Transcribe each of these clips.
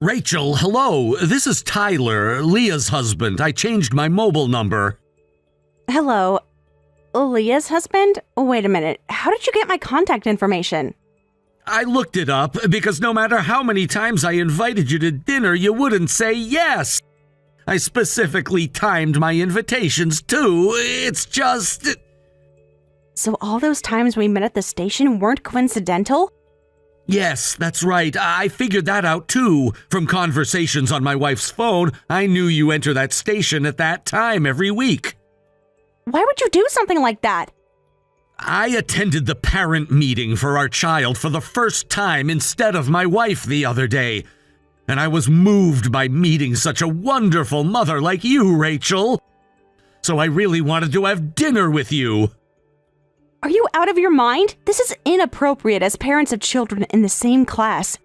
Rachel, hello. This is Tyler, Leah's husband. I changed my mobile number. Hello. Leah's husband? Wait a minute. How did you get my contact information? I looked it up because no matter how many times I invited you to dinner, you wouldn't say yes. I specifically timed my invitations, too. It's just... So all those times we met at the station weren't coincidental? Yes, that's right. I figured that out, too. From conversations on my wife's phone, I knew you enter that station at that time every week. Why would you do something like that? I attended the parent meeting for our child for the first time instead of my wife the other day. And I was moved by meeting such a wonderful mother like you, Rachel. So I really wanted to have dinner with you. Are you out of your mind? This is inappropriate as parents of children in the same class.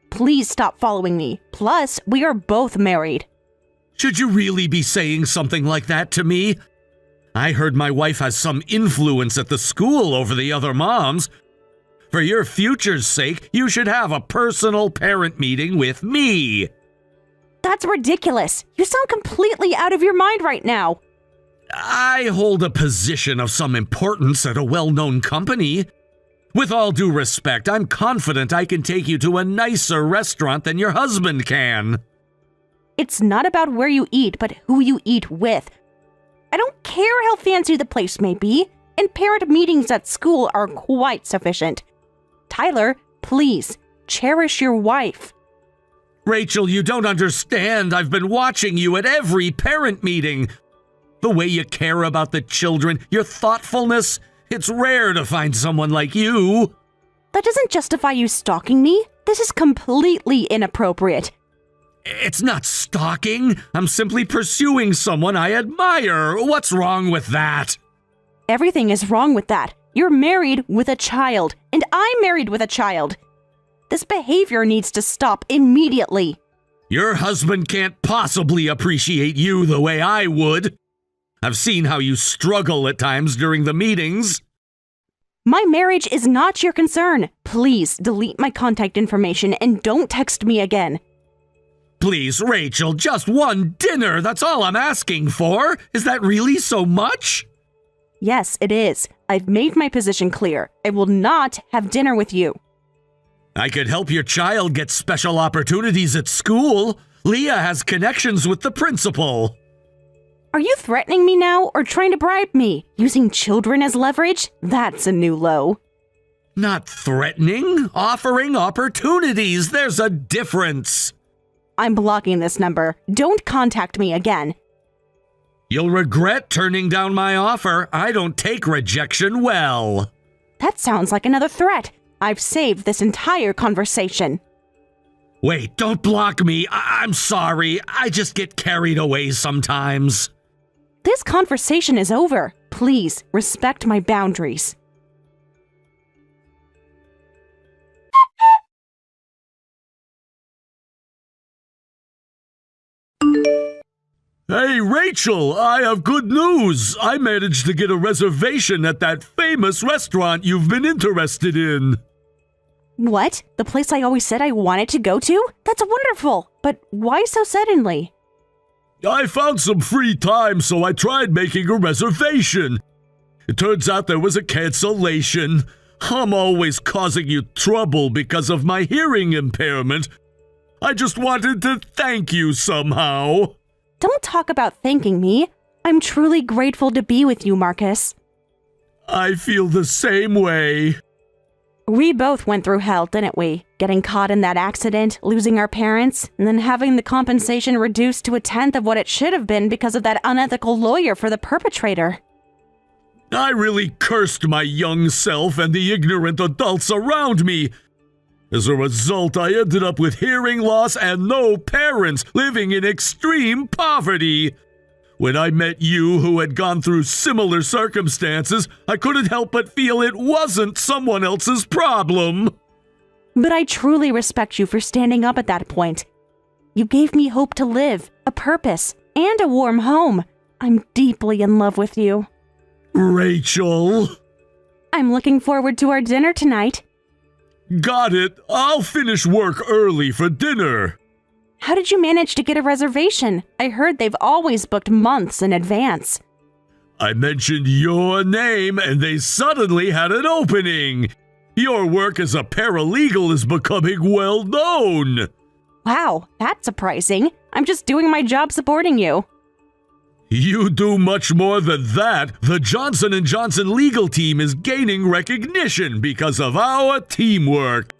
Please stop following me. Plus, we are both married. Should you really be saying something like that to me? I heard my wife has some influence at the school over the other moms. For your future's sake, you should have a personal parent meeting with me. That's ridiculous. You sound completely out of your mind right now. I hold a position of some importance at a well-known company. With all due respect, I'm confident I can take you to a nicer restaurant than your husband can. It's not about where you eat, but who you eat with. I don't care how fancy the place may be, and parent meetings at school are quite sufficient. Tyler, please, cherish your wife. Rachel, you don't understand. I've been watching you at every parent meeting. The way you care about the children, your thoughtfulness, it's rare to find someone like you. That doesn't justify you stalking me. This is completely inappropriate. It's not stalking. I'm simply pursuing someone I admire. What's wrong with that? Everything is wrong with that. You're married with a child, and I'm married with a child. This behavior needs to stop immediately. Your husband can't possibly appreciate you the way I would. I've seen how you struggle at times during the meetings. My marriage is not your concern. Please delete my contact information and don't text me again. Please, Rachel, just one dinner. That's all I'm asking for. Is that really so much? Yes, it is. I've made my position clear. I will not have dinner with you. I could help your child get special opportunities at school. Leah has connections with the principal. Are you threatening me now or trying to bribe me? Using children as leverage? That's a new low. Not threatening, offering opportunities. There's a difference. I'm blocking this number. Don't contact me again. You'll regret turning down my offer. I don't take rejection well. That sounds like another threat. I've saved this entire conversation. Wait, don't block me. I'm sorry. I just get carried away sometimes. This conversation is over. Please respect my boundaries. Hey, Rachel, I have good news. I managed to get a reservation at that famous restaurant you've been interested in. What? The place I always said I wanted to go to? That's wonderful. But why so suddenly? I found some free time, so I tried making a reservation. It turns out there was a cancellation. I'm always causing you trouble because of my hearing impairment. I just wanted to thank you somehow. Don't talk about thanking me. I'm truly grateful to be with you, Marcus. I feel the same way. We both went through hell, didn't we? Getting caught in that accident, losing our parents, and then having the compensation reduced to 1/10 of what it should have been because of that unethical lawyer for the perpetrator. I really cursed my young self and the ignorant adults around me. As a result, I ended up with hearing loss and no parents, living in extreme poverty. When I met you, who had gone through similar circumstances, I couldn't help but feel it wasn't someone else's problem. But I truly respect you for standing up at that point. You gave me hope to live, a purpose, and a warm home. I'm deeply in love with you. Rachel. I'm looking forward to our dinner tonight. Got it. I'll finish work early for dinner. How did you manage to get a reservation? I heard they've always booked months in advance. I mentioned your name and they suddenly had an opening. Your work as a paralegal is becoming well known. Wow, that's surprising. I'm just doing my job supporting you. You do much more than that. The Johnson & Johnson legal team is gaining recognition because of our teamwork.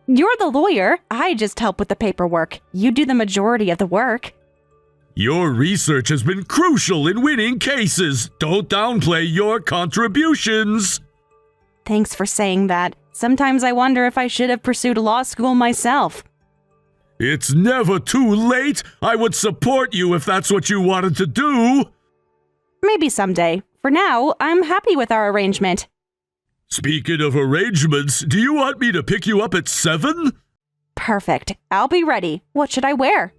You're the lawyer. I just help with the paperwork. You do the majority of the work. Your research has been crucial in winning cases. Don't downplay your contributions. Thanks for saying that. Sometimes I wonder if I should have pursued law school myself. It's never too late. I would support you if that's what you wanted to do. Maybe someday. For now, I'm happy with our arrangement. Speaking of arrangements, do you want me to pick you up at 7? Perfect. I'll be ready. What should I wear?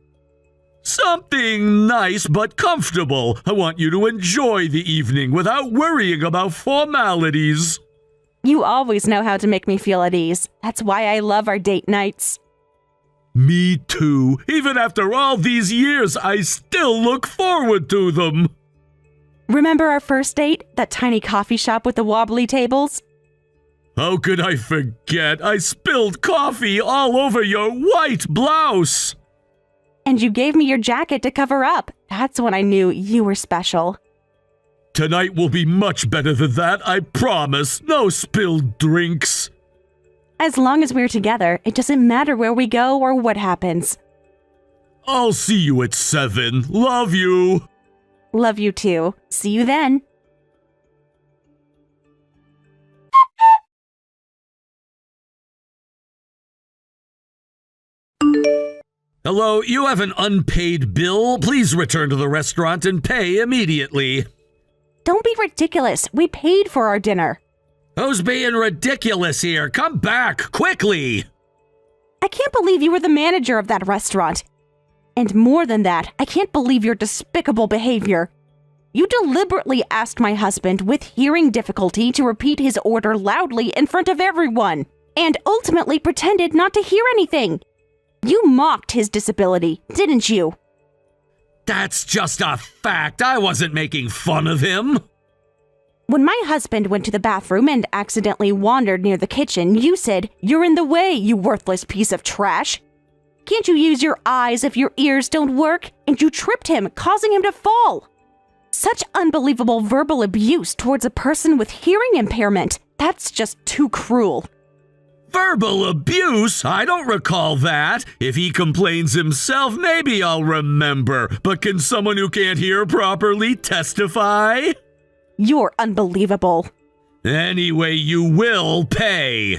Something nice but comfortable. I want you to enjoy the evening without worrying about formalities. You always know how to make me feel at ease. That's why I love our date nights. Me too. Even after all these years, I still look forward to them. Remember our first date? That tiny coffee shop with the wobbly tables? How could I forget? I spilled coffee all over your white blouse. And you gave me your jacket to cover up. That's when I knew you were special. Tonight will be much better than that, I promise. No spilled drinks. As long as we're together, it doesn't matter where we go or what happens. I'll see you at 7. Love you. Love you too. See you then. Hello, you have an unpaid bill. Please return to the restaurant and pay immediately. Don't be ridiculous. We paid for our dinner. Who's being ridiculous here? Come back, quickly! I can't believe you were the manager of that restaurant. And more than that, I can't believe your despicable behavior. You deliberately asked my husband with hearing difficulty to repeat his order loudly in front of everyone, and ultimately pretended not to hear anything. You mocked his disability, didn't you? That's just a fact. I wasn't making fun of him. When my husband went to the bathroom and accidentally wandered near the kitchen, you said, "You're in the way, you worthless piece of trash." Can't you use your eyes if your ears don't work? And you tripped him, causing him to fall. Such unbelievable verbal abuse towards a person with hearing impairment. That's just too cruel. Verbal abuse? I don't recall that. If he complains himself, maybe I'll remember. But can someone who can't hear properly testify? You're unbelievable. Anyway, you will pay.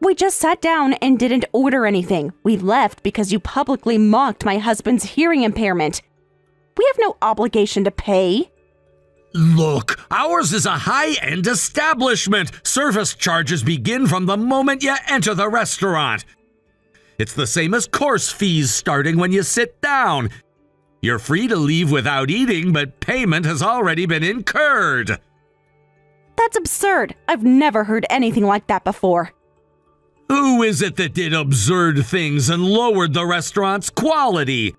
We just sat down and didn't order anything. We left because you publicly mocked my husband's hearing impairment. We have no obligation to pay. Look, ours is a high-end establishment. Service charges begin from the moment you enter the restaurant. It's the same as course fees starting when you sit down. You're free to leave without eating, but payment has already been incurred. That's absurd. I've never heard anything like that before. Who is it that did absurd things and lowered the restaurant's quality?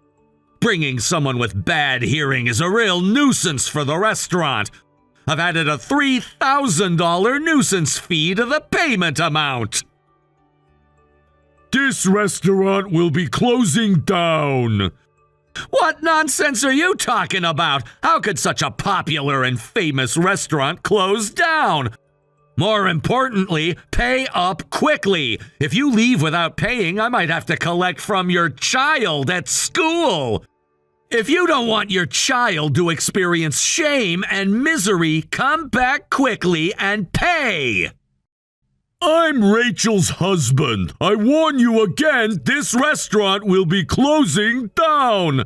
Bringing someone with bad hearing is a real nuisance for the restaurant. I've added a $3,000 nuisance fee to the payment amount. This restaurant will be closing down. What nonsense are you talking about? How could such a popular and famous restaurant close down? More importantly, pay up quickly. If you leave without paying, I might have to collect from your child at school. If you don't want your child to experience shame and misery, come back quickly and pay. I'm Rachel's husband. I warn you again, this restaurant will be closing down.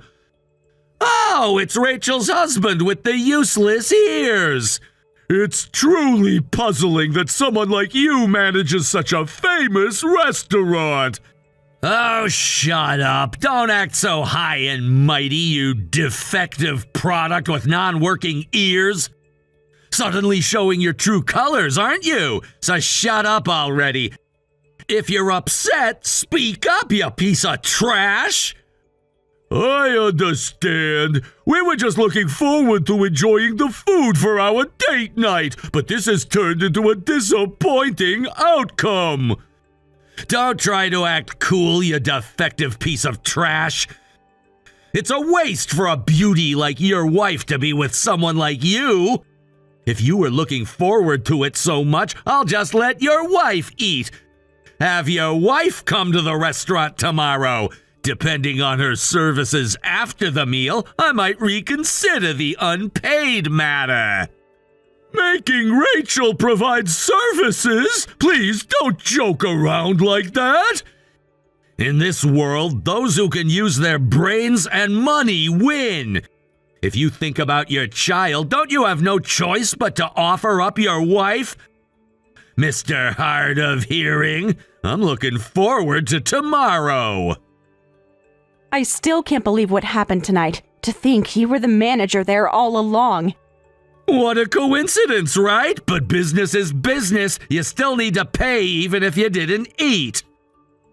Oh, it's Rachel's husband with the useless ears. It's truly puzzling that someone like you manages such a famous restaurant. Oh, shut up. Don't act so high and mighty, you defective product with non-working ears. Suddenly showing your true colors, aren't you? So shut up already. If you're upset, speak up, you piece of trash. I understand. We were just looking forward to enjoying the food for our date night, but this has turned into a disappointing outcome. Don't try to act cool, you defective piece of trash. It's a waste for a beauty like your wife to be with someone like you. If you were looking forward to it so much, I'll just let your wife eat. Have your wife come to the restaurant tomorrow. Depending on her services after the meal, I might reconsider the unpaid matter. Making Rachel provide services? Please don't joke around like that. In this world, those who can use their brains and money win. If you think about your child, don't you have no choice but to offer up your wife? Mr. Hard of Hearing, I'm looking forward to tomorrow. I still can't believe what happened tonight. To think you were the manager there all along. What a coincidence, right? But business is business. You still need to pay even if you didn't eat.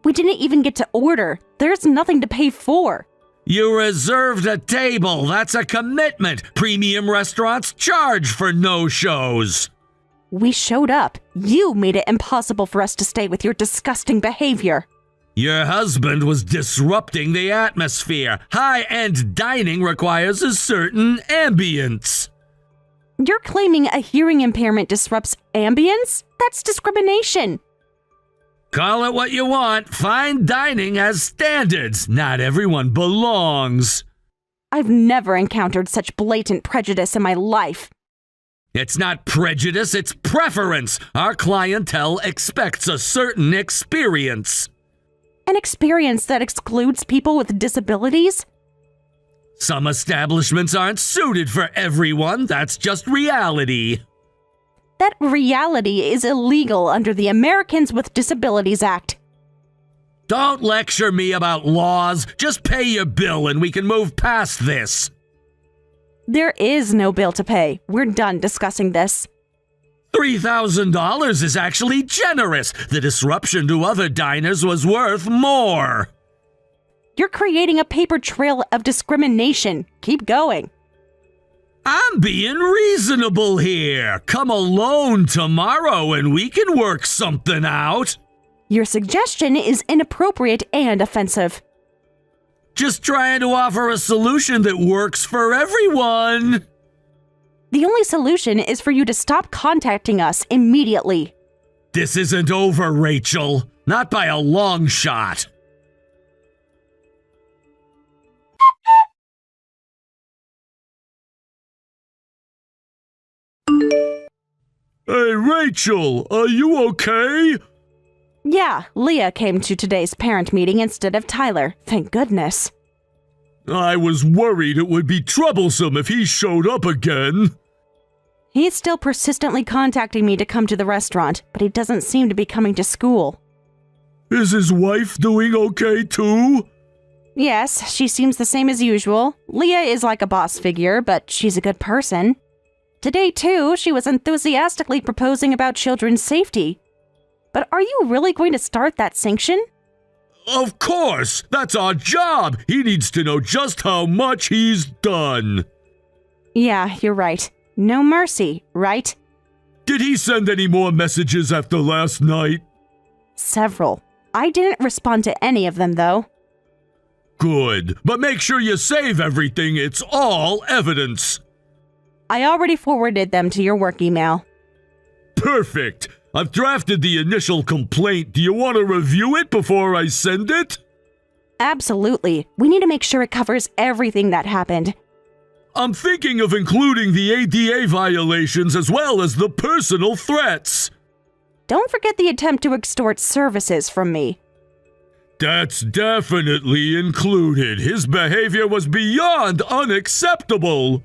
We didn't even get to order. There's nothing to pay for. You reserved a table. That's a commitment. Premium restaurants charge for no-shows. We showed up. You made it impossible for us to stay with your disgusting behavior. Your husband was disrupting the atmosphere. High-end dining requires a certain ambience. You're claiming a hearing impairment disrupts ambience? That's discrimination. Call it what you want. Fine dining has standards. Not everyone belongs. I've never encountered such blatant prejudice in my life. It's not prejudice, it's preference. Our clientele expects a certain experience. An experience that excludes people with disabilities? Some establishments aren't suited for everyone. That's just reality. That reality is illegal under the Americans with Disabilities Act. Don't lecture me about laws. Just pay your bill and we can move past this. There is no bill to pay. We're done discussing this. $3,000 is actually generous. The disruption to other diners was worth more. You're creating a paper trail of discrimination. Keep going. I'm being reasonable here. Come alone tomorrow and we can work something out. Your suggestion is inappropriate and offensive. Just trying to offer a solution that works for everyone. The only solution is for you to stop contacting us immediately. This isn't over, Rachel. Not by a long shot. Hey, Rachel, are you okay? Yeah, Leah came to today's parent meeting instead of Tyler. Thank goodness. I was worried it would be troublesome if he showed up again. He's still persistently contacting me to come to the restaurant, but he doesn't seem to be coming to school. Is his wife doing okay too? Yes, she seems the same as usual. Leah is like a boss figure, but she's a good person. Today, too, she was enthusiastically proposing about children's safety. But are you really going to start that sanction? Of course! That's our job! He needs to know just how much he's done. Yeah, you're right. No mercy, right? Did he send any more messages after last night? Several. I didn't respond to any of them, though. Good, but make sure you save everything. It's all evidence. I already forwarded them to your work email. Perfect. I've drafted the initial complaint. Do you want to review it before I send it? Absolutely. We need to make sure it covers everything that happened. I'm thinking of including the ADA violations as well as the personal threats. Don't forget the attempt to extort services from me. That's definitely included. His behavior was beyond unacceptable.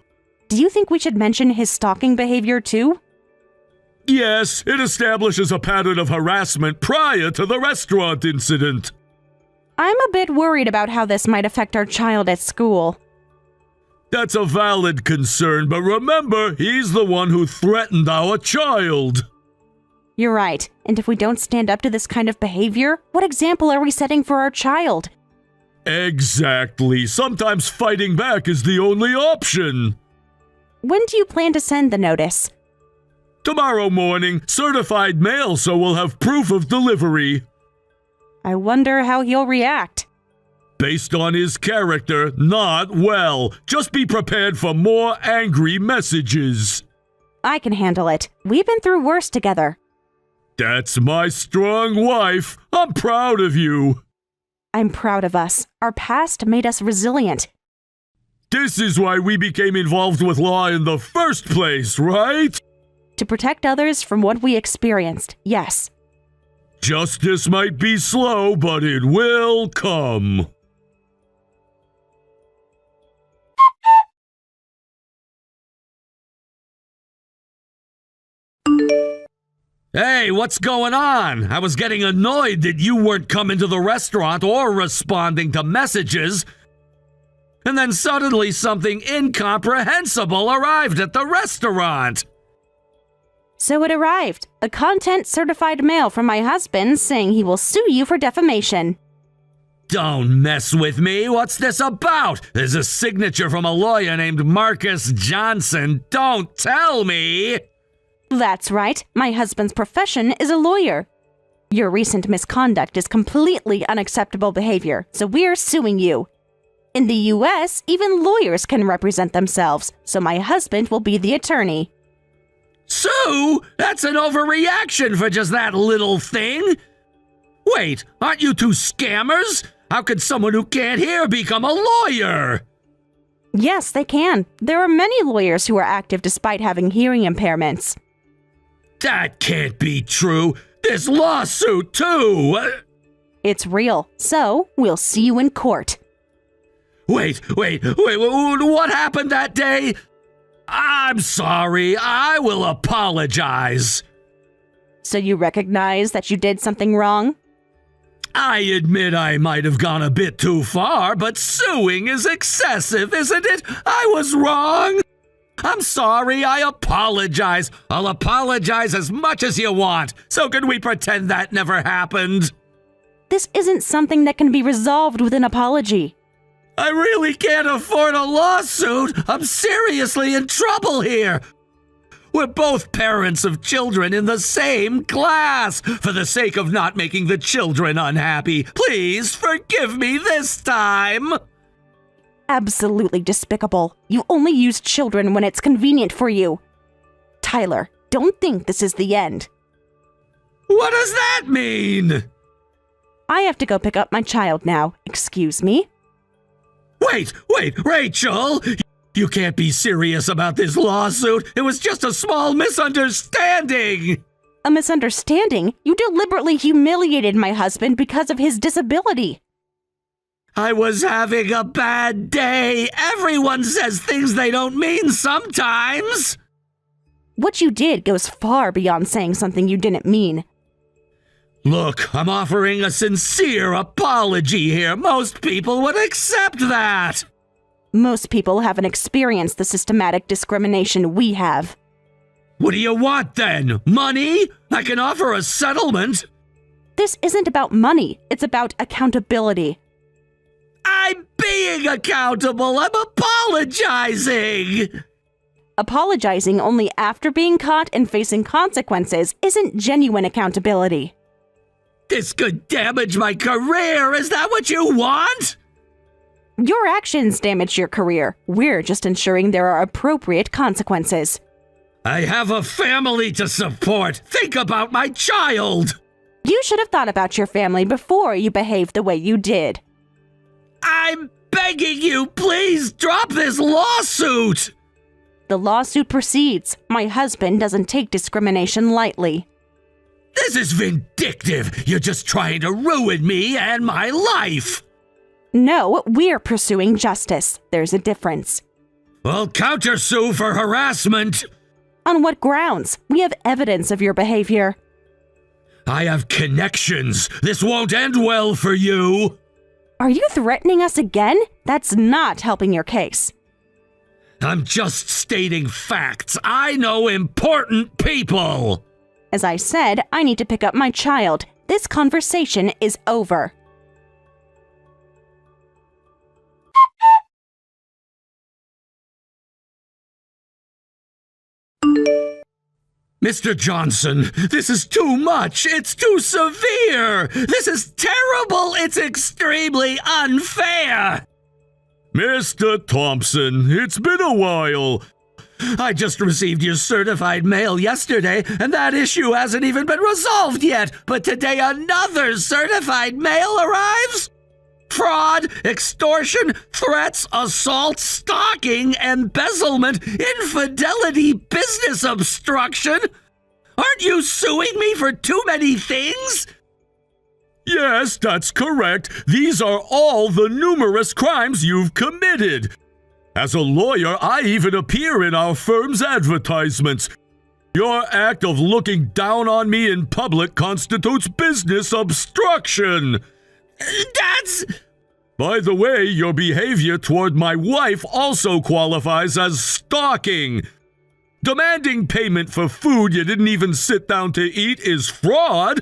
Do you think we should mention his stalking behavior too? Yes, it establishes a pattern of harassment prior to the restaurant incident. I'm a bit worried about how this might affect our child at school. That's a valid concern, but remember, he's the one who threatened our child. You're right, and if we don't stand up to this kind of behavior, what example are we setting for our child? Exactly. Sometimes fighting back is the only option. When do you plan to send the notice? Tomorrow morning, certified mail, so we'll have proof of delivery. I wonder how he'll react. Based on his character, not well. Just be prepared for more angry messages. I can handle it. We've been through worse together. That's my strong wife. I'm proud of you. I'm proud of us. Our past made us resilient. This is why we became involved with law in the first place, right? To protect others from what we experienced, yes. Justice might be slow, but it will come. Hey, what's going on? I was getting annoyed that you weren't coming to the restaurant or responding to messages. And then suddenly something incomprehensible arrived at the restaurant. So it arrived. A content-certified mail from my husband saying he will sue you for defamation. Don't mess with me. What's this about? There's a signature from a lawyer named Marcus Johnson. Don't tell me. That's right. My husband's profession is a lawyer. Your recent misconduct is completely unacceptable behavior, so we're suing you. In the U.S., even lawyers can represent themselves, so my husband will be the attorney. Sue? That's an overreaction for just that little thing. Wait, aren't you two scammers? How could someone who can't hear become a lawyer? Yes, they can. There are many lawyers who are active despite having hearing impairments. That can't be true. This lawsuit, too. It's real, so we'll see you in court. Wait, what happened that day? I'm sorry, I will apologize. So you recognize that you did something wrong? I admit I might have gone a bit too far, but suing is excessive, isn't it? I was wrong. I'm sorry, I apologize. I'll apologize as much as you want. So can we pretend that never happened? This isn't something that can be resolved with an apology. I really can't afford a lawsuit. I'm seriously in trouble here. We're both parents of children in the same class. For the sake of not making the children unhappy, please forgive me this time. Absolutely despicable. You only use children when it's convenient for you. Tyler, don't think this is the end. What does that mean? I have to go pick up my child now. Excuse me? Wait, Rachel! You can't be serious about this lawsuit. It was just a small misunderstanding. A misunderstanding? You deliberately humiliated my husband because of his disability. I was having a bad day. Everyone says things they don't mean sometimes. What you did goes far beyond saying something you didn't mean. Look, I'm offering a sincere apology here. Most people would accept that. Most people haven't experienced the systematic discrimination we have. What do you want then? Money? I can offer a settlement. This isn't about money. It's about accountability. I'm being accountable. I'm apologizing. Apologizing only after being caught and facing consequences isn't genuine accountability. This could damage my career. Is that what you want? Your actions damage your career. We're just ensuring there are appropriate consequences. I have a family to support. Think about my child. You should have thought about your family before you behaved the way you did. I'm begging you, please drop this lawsuit. The lawsuit proceeds. My husband doesn't take discrimination lightly. This is vindictive. You're just trying to ruin me and my life. No, we're pursuing justice. There's a difference. I'll countersue for harassment. On what grounds? We have evidence of your behavior. I have connections. This won't end well for you. Are you threatening us again? That's not helping your case. I'm just stating facts. I know important people. As I said, I need to pick up my child. This conversation is over. Mr. Johnson, this is too much. It's too severe. This is terrible. It's extremely unfair. Mr. Thompson, it's been a while. I just received your certified mail yesterday, and that issue hasn't even been resolved yet. But today another certified mail arrives? Fraud, extortion, threats, assault, stalking, embezzlement, infidelity, business obstruction. Aren't you suing me for too many things? Yes, that's correct. These are all the numerous crimes you've committed. As a lawyer, I even appear in our firm's advertisements. Your act of looking down on me in public constitutes business obstruction. That's... By the way, your behavior toward my wife also qualifies as stalking. Demanding payment for food you didn't even sit down to eat is fraud.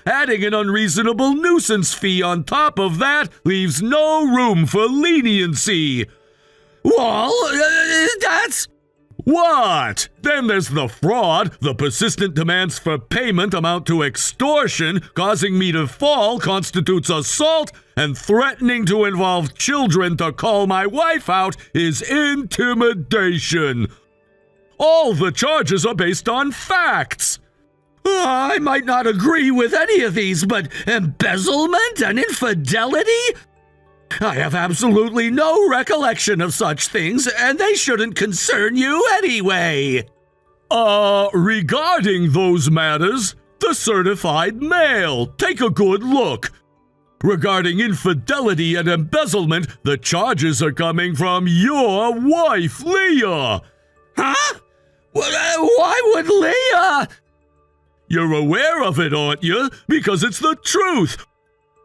Adding an unreasonable nuisance fee on top of that leaves no room for leniency. Well, that's... What? Then there's the fraud. The persistent demands for payment amount to extortion. Causing me to fall constitutes assault. And threatening to involve children to call my wife out is intimidation. All the charges are based on facts. I might not agree with any of these, but embezzlement and infidelity? I have absolutely no recollection of such things, and they shouldn't concern you anyway. Regarding those matters, the certified mail. Take a good look. Regarding infidelity and embezzlement, the charges are coming from your wife, Leah. Huh? Why would Leah? You're aware of it, aren't you? Because it's the truth.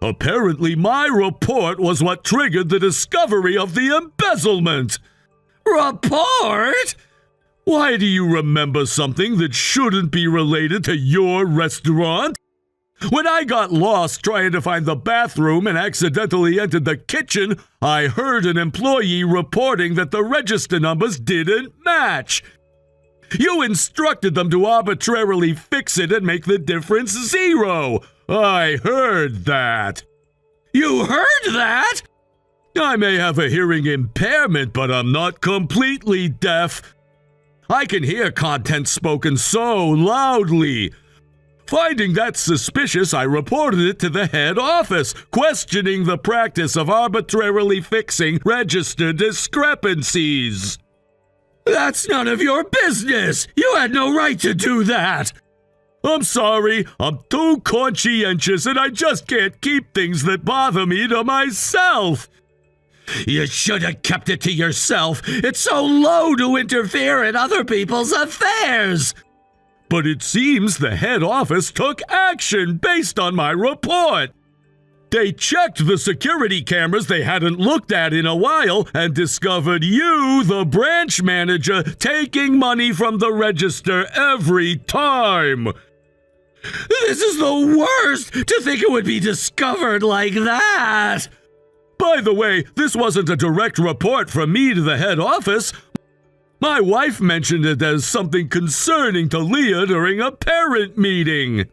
Apparently, my report was what triggered the discovery of the embezzlement. Report? Why do you remember something that shouldn't be related to your restaurant? When I got lost trying to find the bathroom and accidentally entered the kitchen, I heard an employee reporting that the register numbers didn't match. You instructed them to arbitrarily fix it and make the difference zero. I heard that. You heard that? I may have a hearing impairment, but I'm not completely deaf. I can hear content spoken so loudly. Finding that suspicious, I reported it to the head office, questioning the practice of arbitrarily fixing register discrepancies. That's none of your business! You had no right to do that! I'm sorry, I'm too conscientious and I just can't keep things that bother me to myself. You should have kept it to yourself. It's so low to interfere in other people's affairs. But it seems the head office took action based on my report. They checked the security cameras they hadn't looked at in a while and discovered you, the branch manager, taking money from the register every time. This is the worst, to think it would be discovered like that. By the way, this wasn't a direct report from me to the head office. My wife mentioned it as something concerning to Leah during a parent meeting.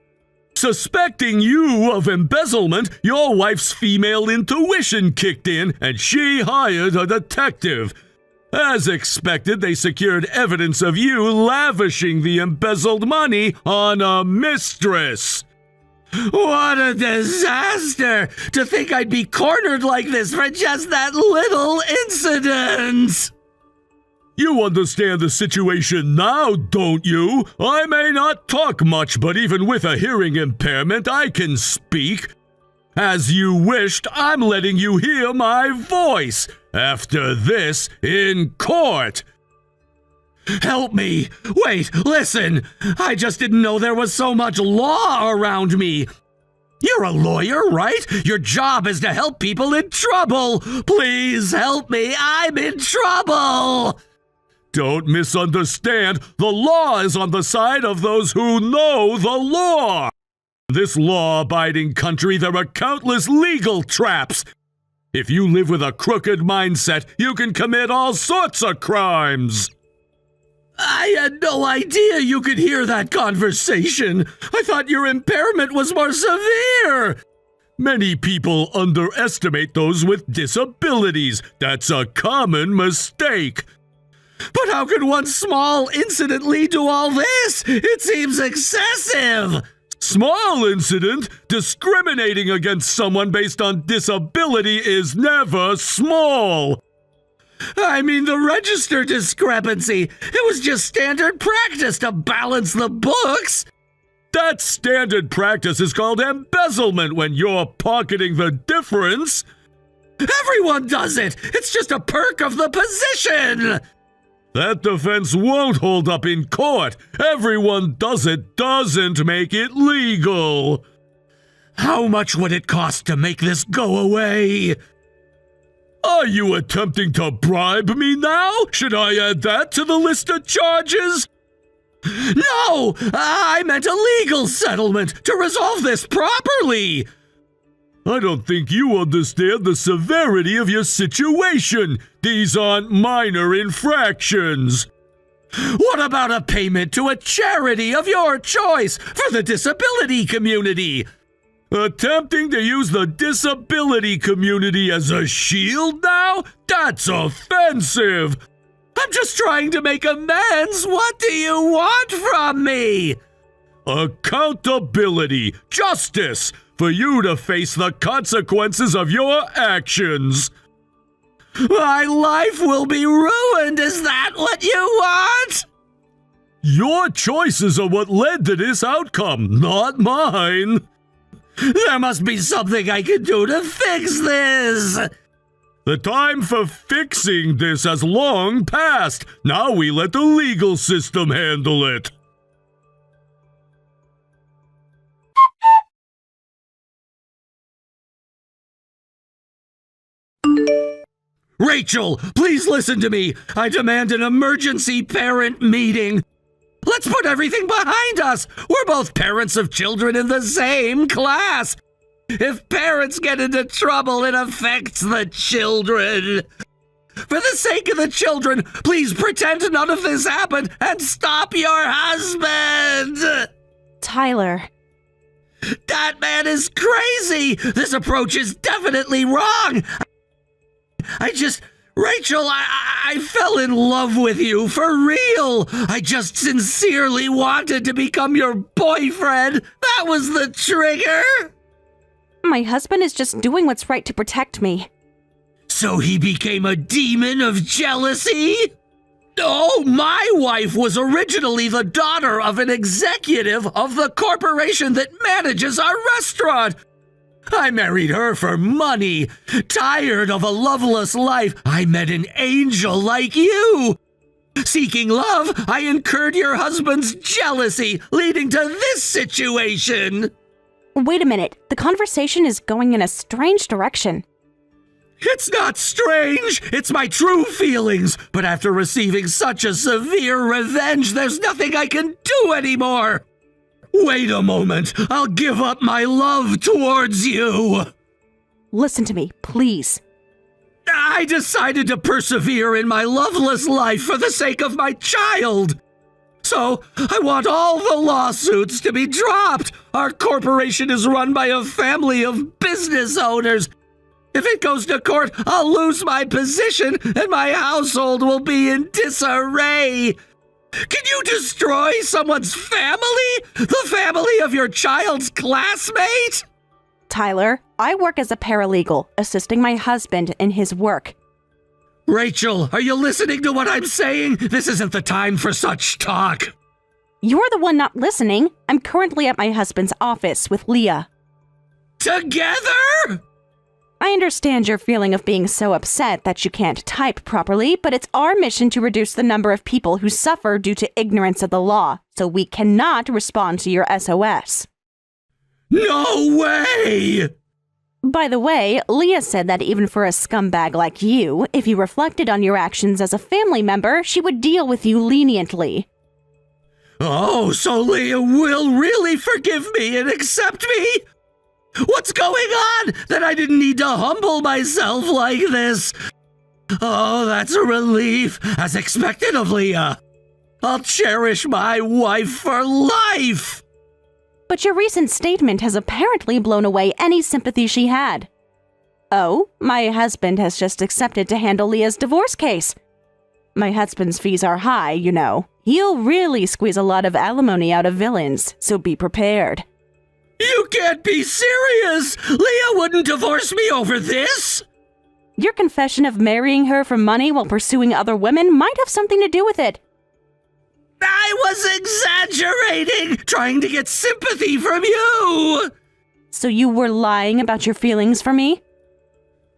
Suspecting you of embezzlement, your wife's female intuition kicked in and she hired a detective. As expected, they secured evidence of you lavishing the embezzled money on a mistress. What a disaster! To think I'd be cornered like this for just that little incident! You understand the situation now, don't you? I may not talk much, but even with a hearing impairment, I can speak. As you wished, I'm letting you hear my voice. After this, in court. Help me! Wait, listen! I just didn't know there was so much law around me. You're a lawyer, right? Your job is to help people in trouble. Please help me. I'm in trouble. Don't misunderstand. The law is on the side of those who know the law. In this law-abiding country, there are countless legal traps. If you live with a crooked mindset, you can commit all sorts of crimes. I had no idea you could hear that conversation. I thought your impairment was more severe. Many people underestimate those with disabilities. That's a common mistake. But how could one small incident lead to all this? It seems excessive. Small incident? Discriminating against someone based on disability is never small. I mean the register discrepancy. It was just standard practice to balance the books. That standard practice is called embezzlement when you're pocketing the difference. Everyone does it. It's just a perk of the position. That defense won't hold up in court. Everyone does it doesn't make it legal. How much would it cost to make this go away? Are you attempting to bribe me now? Should I add that to the list of charges? No! I meant a legal settlement to resolve this properly! I don't think you understand the severity of your situation. These aren't minor infractions. What about a payment to a charity of your choice for the disability community? Attempting to use the disability community as a shield now? That's offensive! I'm just trying to make amends. What do you want from me? Accountability, justice, for you to face the consequences of your actions. My life will be ruined. Is that what you want? Your choices are what led to this outcome, not mine. There must be something I can do to fix this. The time for fixing this has long passed. Now we let the legal system handle it. Rachel, please listen to me. I demand an emergency parent meeting. Let's put everything behind us. We're both parents of children in the same class. If parents get into trouble, it affects the children. For the sake of the children, please pretend none of this happened and stop your husband. Tyler. That man is crazy. This approach is definitely wrong. Rachel, I fell in love with you, for real. I just sincerely wanted to become your boyfriend. That was the trigger. My husband is just doing what's right to protect me. So he became a demon of jealousy? Oh, my wife was originally the daughter of an executive of the corporation that manages our restaurant. I married her for money. Tired of a loveless life, I met an angel like you. Seeking love, I incurred your husband's jealousy, leading to this situation. Wait a minute. The conversation is going in a strange direction. It's not strange. It's my true feelings. But after receiving such a severe revenge, there's nothing I can do anymore. Wait a moment. I'll give up my love towards you. Listen to me, please. I decided to persevere in my loveless life for the sake of my child. So, I want all the lawsuits to be dropped. Our corporation is run by a family of business owners. If it goes to court, I'll lose my position and my household will be in disarray. Can you destroy someone's family? The family of your child's classmate? Tyler, I work as a paralegal, assisting my husband in his work. Rachel, are you listening to what I'm saying? This isn't the time for such talk. You're the one not listening. I'm currently at my husband's office with Leah. Together? I understand your feeling of being so upset that you can't type properly, but it's our mission to reduce the number of people who suffer due to ignorance of the law, so we cannot respond to your SOS. No way! By the way, Leah said that even for a scumbag like you, if you reflected on your actions as a family member, she would deal with you leniently. Oh, so Leah will really forgive me and accept me? What's going on that I didn't need to humble myself like this? Oh, that's a relief, as expected of Leah. I'll cherish my wife for life! But your recent statement has apparently blown away any sympathy she had. Oh, my husband has just accepted to handle Leah's divorce case. My husband's fees are high, you know. He'll really squeeze a lot of alimony out of villains, so be prepared. You can't be serious! Leah wouldn't divorce me over this! Your confession of marrying her for money while pursuing other women might have something to do with it. I was exaggerating, trying to get sympathy from you! So you were lying about your feelings for me?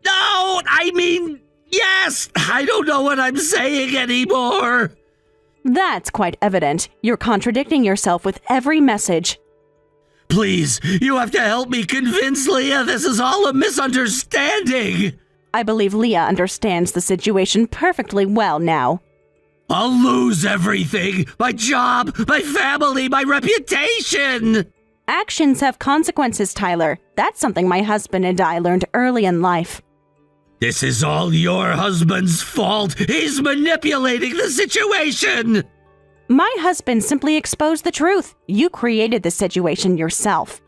No, I mean, yes! I don't know what I'm saying anymore! That's quite evident. You're contradicting yourself with every message. Please, you have to help me convince Leah this is all a misunderstanding! I believe Leah understands the situation perfectly well now. I'll lose everything! My job, my family, my reputation! Actions have consequences, Tyler. That's something my husband and I learned early in life. This is all your husband's fault! He's manipulating the situation! My husband simply exposed the truth. You created the situation yourself.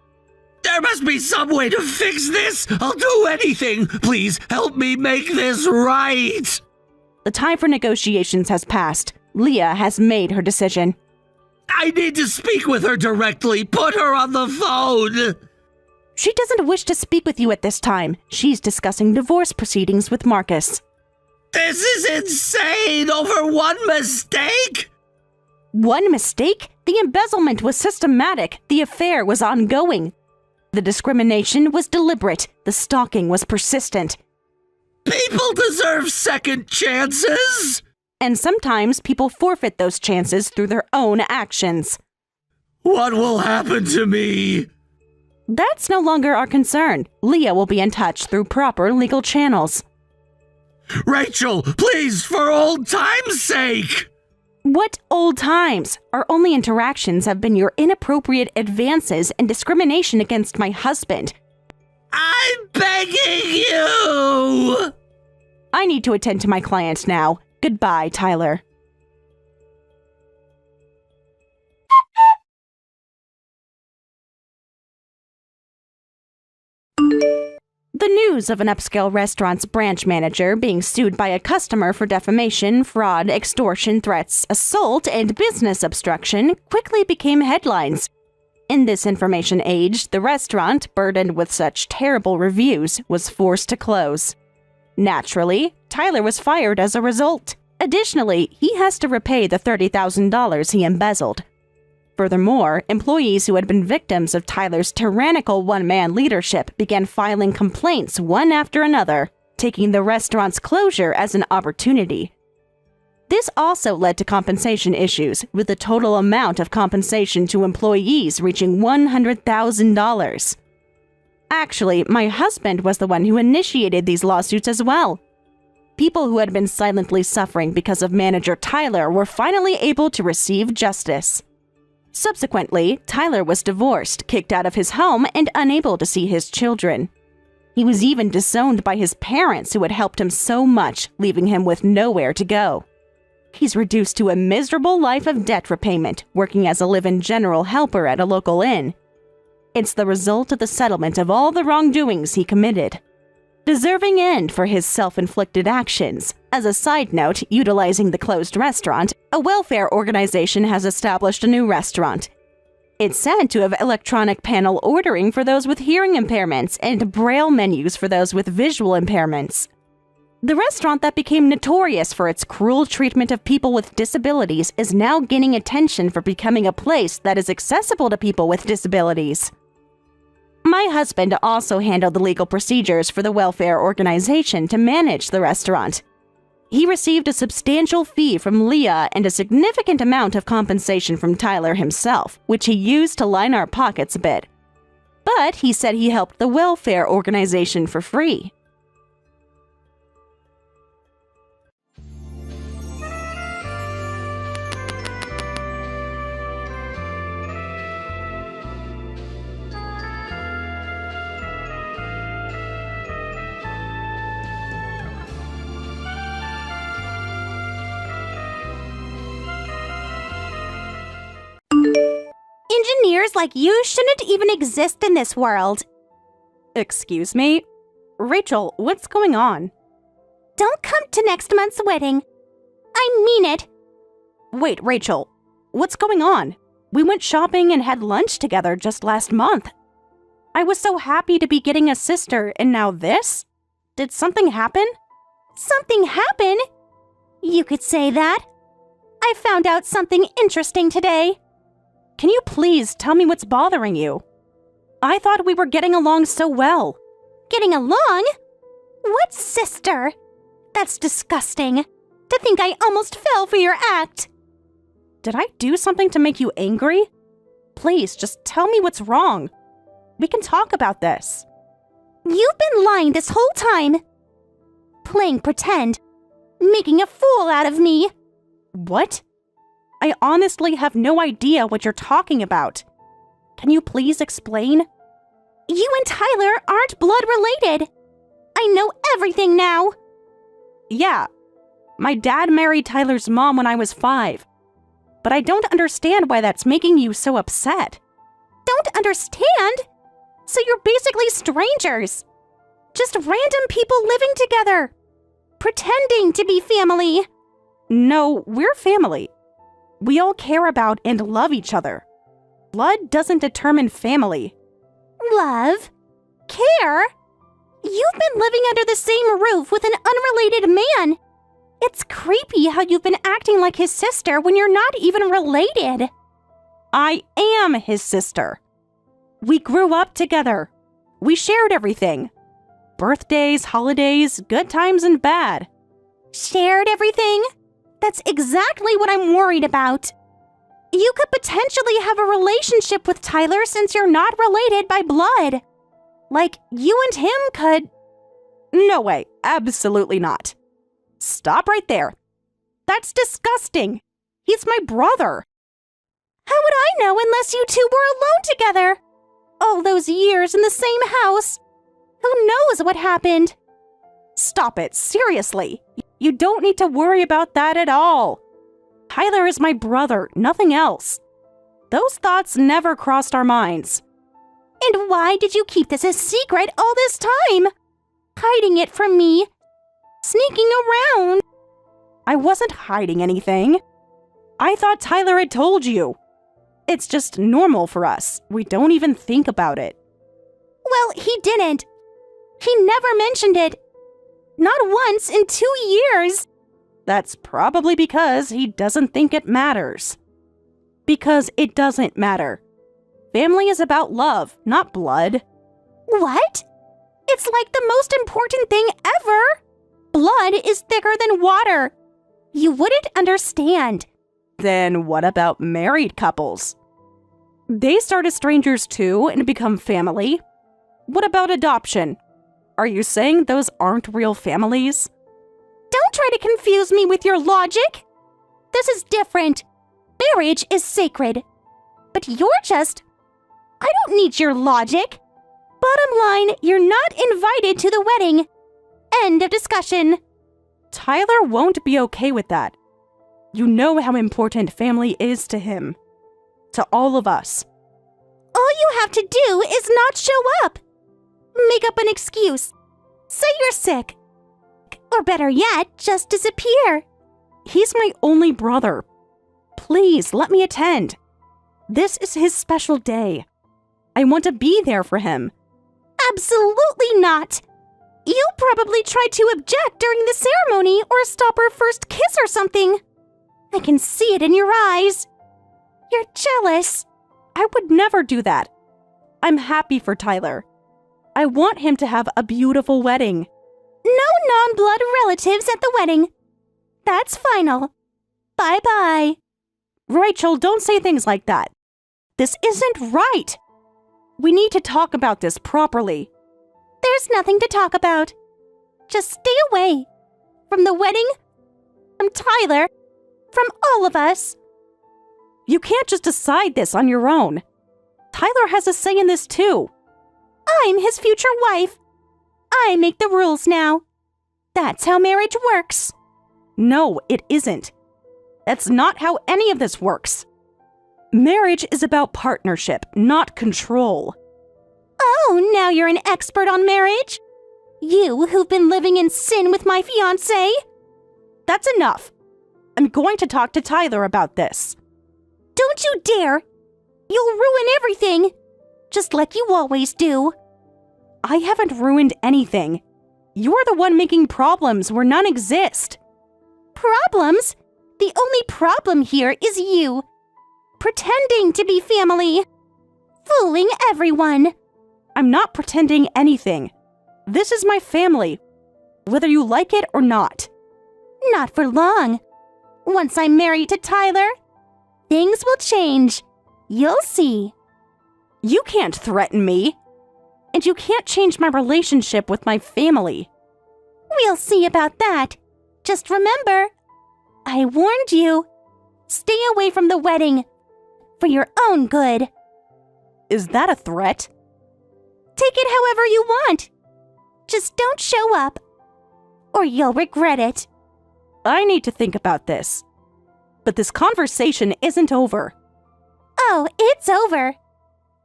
There must be some way to fix this! I'll do anything! Please help me make this right! The time for negotiations has passed. Leah has made her decision. I need to speak with her directly! Put her on the phone! She doesn't wish to speak with you at this time. She's discussing divorce proceedings with Marcus. This is insane! Over one mistake? One mistake? The embezzlement was systematic. The affair was ongoing. The discrimination was deliberate. The stalking was persistent. People deserve second chances! And sometimes people forfeit those chances through their own actions. What will happen to me? That's no longer our concern. Leah will be in touch through proper legal channels. Rachel, please, for old time's sake! What old times? Our only interactions have been your inappropriate advances and discrimination against my husband. I'm begging you! I need to attend to my client now. Goodbye, Tyler. The news of an upscale restaurant's branch manager being sued by a customer for defamation, fraud, extortion, threats, assault, and business obstruction quickly became headlines. In this information age, the restaurant, burdened with such terrible reviews, was forced to close. Naturally, Tyler was fired as a result. Additionally, he has to repay the $30,000 he embezzled. Furthermore, employees who had been victims of Tyler's tyrannical one-man leadership began filing complaints one after another, taking the restaurant's closure as an opportunity. This also led to compensation issues, with the total amount of compensation to employees reaching $100,000. Actually, my husband was the one who initiated these lawsuits as well. People who had been silently suffering because of manager Tyler were finally able to receive justice. Subsequently, Tyler was divorced, kicked out of his home, and unable to see his children. He was even disowned by his parents who had helped him so much, leaving him with nowhere to go. He's reduced to a miserable life of debt repayment, working as a live-in general helper at a local inn. It's the result of the settlement of all the wrongdoings he committed. Deserving end for his self-inflicted actions. As a side note, utilizing the closed restaurant, a welfare organization has established a new restaurant. It's said to have electronic panel ordering for those with hearing impairments and braille menus for those with visual impairments. The restaurant that became notorious for its cruel treatment of people with disabilities is now gaining attention for becoming a place that is accessible to people with disabilities. My husband also handled the legal procedures for the welfare organization to manage the restaurant. He received a substantial fee from Leah and a significant amount of compensation from Tyler himself, which he used to line our pockets a bit. But he said he helped the welfare organization for free. seniors like you shouldn't even exist in this world. Excuse me? Rachel, what's going on? Don't come to next month's wedding. I mean it. Wait, Rachel, what's going on? We went shopping and had lunch together just last month. I was so happy to be getting a sister, and now this? Did something happen? Something happen? You could say that. I found out something interesting today. Can you please tell me what's bothering you? I thought we were getting along so well. Getting along? What sister? That's disgusting. To think I almost fell for your act. Did I do something to make you angry? Please, just tell me what's wrong. We can talk about this. You've been lying this whole time. Playing pretend. Making a fool out of me. What? I honestly have no idea what you're talking about. Can you please explain? You and Tyler aren't blood related. I know everything now. Yeah. My dad married Tyler's mom when I was 5. But I don't understand why that's making you so upset. Don't understand? So you're basically strangers. Just random people living together. Pretending to be family. No, we're family. We all care about and love each other. Blood doesn't determine family. Love? Care? You've been living under the same roof with an unrelated man. It's creepy how you've been acting like his sister when you're not even related. I am his sister. We grew up together. We shared everything. Birthdays, holidays, good times and bad. Shared everything? That's exactly what I'm worried about. You could potentially have a relationship with Tyler since you're not related by blood. Like, you and him could... No way, absolutely not. Stop right there. That's disgusting. He's my brother. How would I know unless you two were alone together? All those years in the same house. Who knows what happened? Stop it, seriously. You don't need to worry about that at all. Tyler is my brother, nothing else. Those thoughts never crossed our minds. And why did you keep this a secret all this time? Hiding it from me. Sneaking around. I wasn't hiding anything. I thought Tyler had told you. It's just normal for us. We don't even think about it. Well, he didn't. He never mentioned it. Not once in 2 years. That's probably because he doesn't think it matters. Because it doesn't matter. Family is about love, not blood. What? It's like the most important thing ever. Blood is thicker than water. You wouldn't understand. Then what about married couples? They start as strangers too and become family. What about adoption? Are you saying those aren't real families? Don't try to confuse me with your logic. This is different. Marriage is sacred. But you're just... I don't need your logic. Bottom line, you're not invited to the wedding. End of discussion. Tyler won't be okay with that. You know how important family is to him. To all of us. All you have to do is not show up. Make up an excuse. Say you're sick. Or better yet, just disappear. He's my only brother. Please, let me attend. This is his special day. I want to be there for him. Absolutely not. You'll probably try to object during the ceremony or stop our first kiss or something. I can see it in your eyes. You're jealous. I would never do that. I'm happy for Tyler. I want him to have a beautiful wedding. No non-blood relatives at the wedding. That's final. Bye-bye. Rachel, don't say things like that. This isn't right. We need to talk about this properly. There's nothing to talk about. Just stay away. From the wedding, from Tyler, from all of us. You can't just decide this on your own. Tyler has a say in this too. I'm his future wife. I make the rules now. That's how marriage works. No, it isn't. That's not how any of this works. Marriage is about partnership, not control. Oh, now you're an expert on marriage? You who've been living in sin with my fiancé? That's enough. I'm going to talk to Tyler about this. Don't you dare! You'll ruin everything! Just like you always do. I haven't ruined anything. You're the one making problems where none exist. Problems? The only problem here is you. Pretending to be family. Fooling everyone. I'm not pretending anything. This is my family, whether you like it or not. Not for long. Once I'm married to Tyler, things will change. You'll see. You can't threaten me. And you can't change my relationship with my family. We'll see about that. Just remember, I warned you. Stay away from the wedding. For your own good. Is that a threat? Take it however you want. Just don't show up, or you'll regret it. I need to think about this. But this conversation isn't over. Oh, it's over.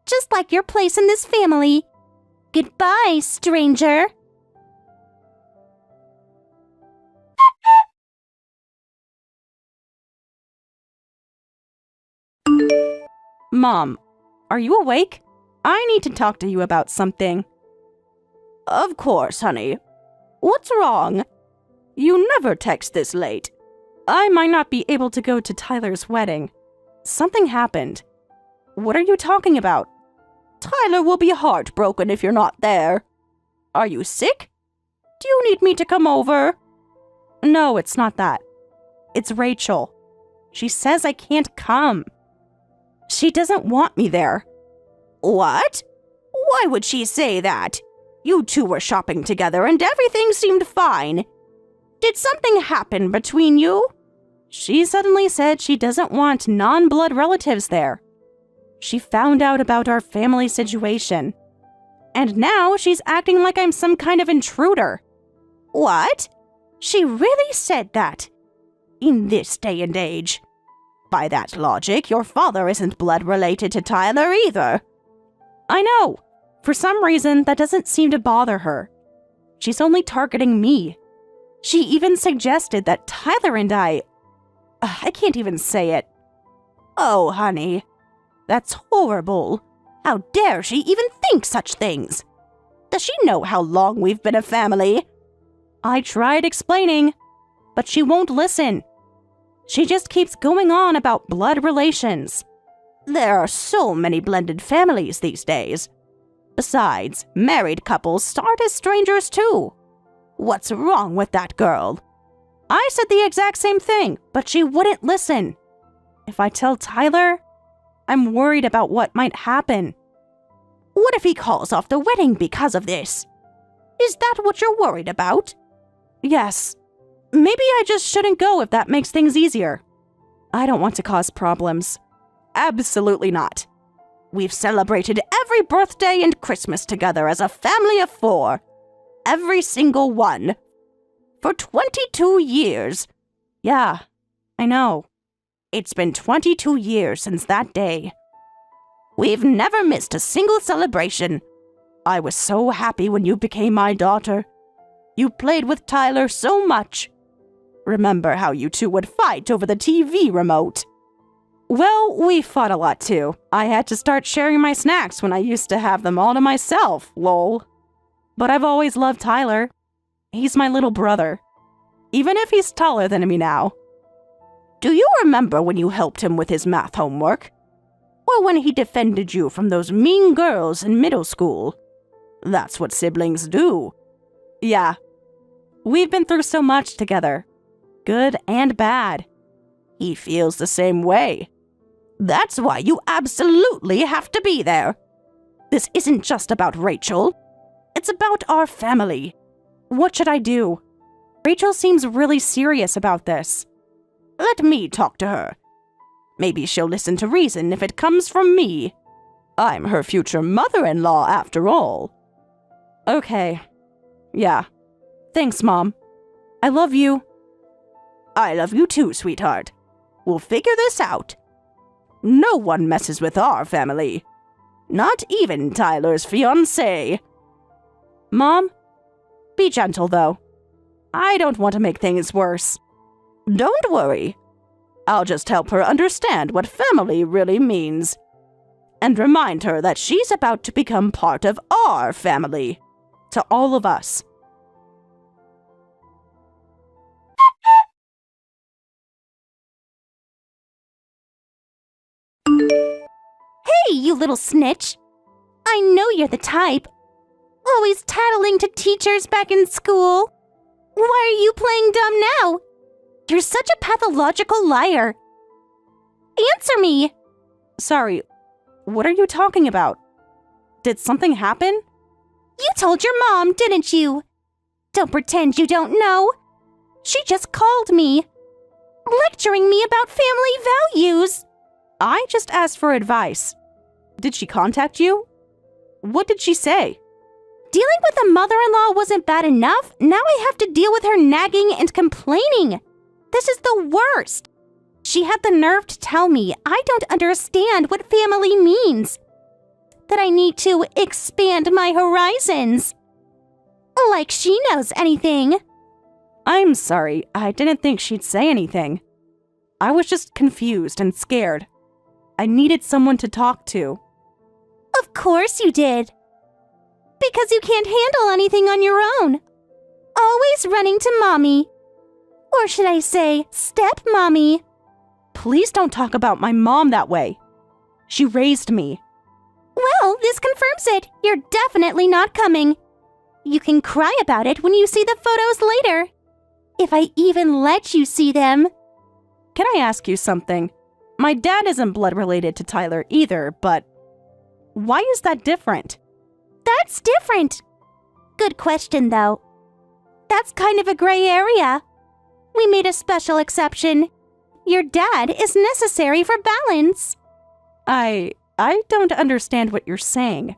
Just like your place in this family. Goodbye, stranger. Mom, are you awake? I need to talk to you about something. Of course, honey. What's wrong? You never text this late. I might not be able to go to Tyler's wedding. Something happened. What are you talking about? Tyler will be heartbroken if you're not there. Are you sick? Do you need me to come over? No, it's not that. It's Rachel. She says I can't come. She doesn't want me there. What? Why would she say that? You two were shopping together and everything seemed fine. Did something happen between you? She suddenly said she doesn't want non-blood relatives there. She found out about our family situation. And now she's acting like I'm some kind of intruder. What? She really said that? In this day and age? By that logic, your father isn't blood related to Tyler either. I know. For some reason, that doesn't seem to bother her. She's only targeting me. She even suggested that Tyler and I can't even say it. Oh, honey. That's horrible. How dare she even think such things? Does she know how long we've been a family? I tried explaining, but she won't listen. She just keeps going on about blood relations. There are so many blended families these days. Besides, married couples start as strangers too. What's wrong with that girl? I said the exact same thing, but she wouldn't listen. If I tell Tyler, I'm worried about what might happen. What if he calls off the wedding because of this? Is that what you're worried about? Yes. Maybe I just shouldn't go if that makes things easier. I don't want to cause problems. Absolutely not. We've celebrated every birthday and Christmas together as a family of 4. Every single one. For 22 years. Yeah, I know. It's been 22 years since that day. We've never missed a single celebration. I was so happy when you became my daughter. You played with Tyler so much. Remember how you two would fight over the TV remote? Well, we fought a lot too. I had to start sharing my snacks when I used to have them all to myself, lol. But I've always loved Tyler. He's my little brother. Even if he's taller than me now. Do you remember when you helped him with his math homework? Or when he defended you from those mean girls in middle school? That's what siblings do. Yeah. We've been through so much together. Good and bad. He feels the same way. That's why you absolutely have to be there. This isn't just about Rachel. It's about our family. What should I do? Rachel seems really serious about this. Let me talk to her. Maybe she'll listen to reason if it comes from me. I'm her future mother-in-law after all. Okay. Yeah. Thanks, Mom. I love you. I love you too, sweetheart. We'll figure this out. No one messes with our family. Not even Tyler's fiancée. Mom, be gentle, though. I don't want to make things worse. Don't worry. I'll just help her understand what family really means. And remind her that she's about to become part of our family. To all of us. Hey, you little snitch. I know you're the type. Always tattling to teachers back in school. Why are you playing dumb now? You're such a pathological liar. Answer me. Sorry, what are you talking about? Did something happen? You told your mom, didn't you? Don't pretend you don't know. She just called me, lecturing me about family values. I just asked for advice. Did she contact you? What did she say? Dealing with a mother-in-law wasn't bad enough. Now I have to deal with her nagging and complaining. This is the worst. She had the nerve to tell me I don't understand what family means. That I need to expand my horizons. Like she knows anything. I'm sorry, I didn't think she'd say anything. I was just confused and scared. I needed someone to talk to. Of course you did. Because you can't handle anything on your own. Always running to mommy. Or should I say, step-mommy. Please don't talk about my mom that way. She raised me. Well, this confirms it. You're definitely not coming. You can cry about it when you see the photos later. If I even let you see them. Can I ask you something? My dad isn't blood related to Tyler either, but why is that different? That's different. Good question, though. That's kind of a gray area. We made a special exception. Your dad is necessary for balance. I don't understand what you're saying.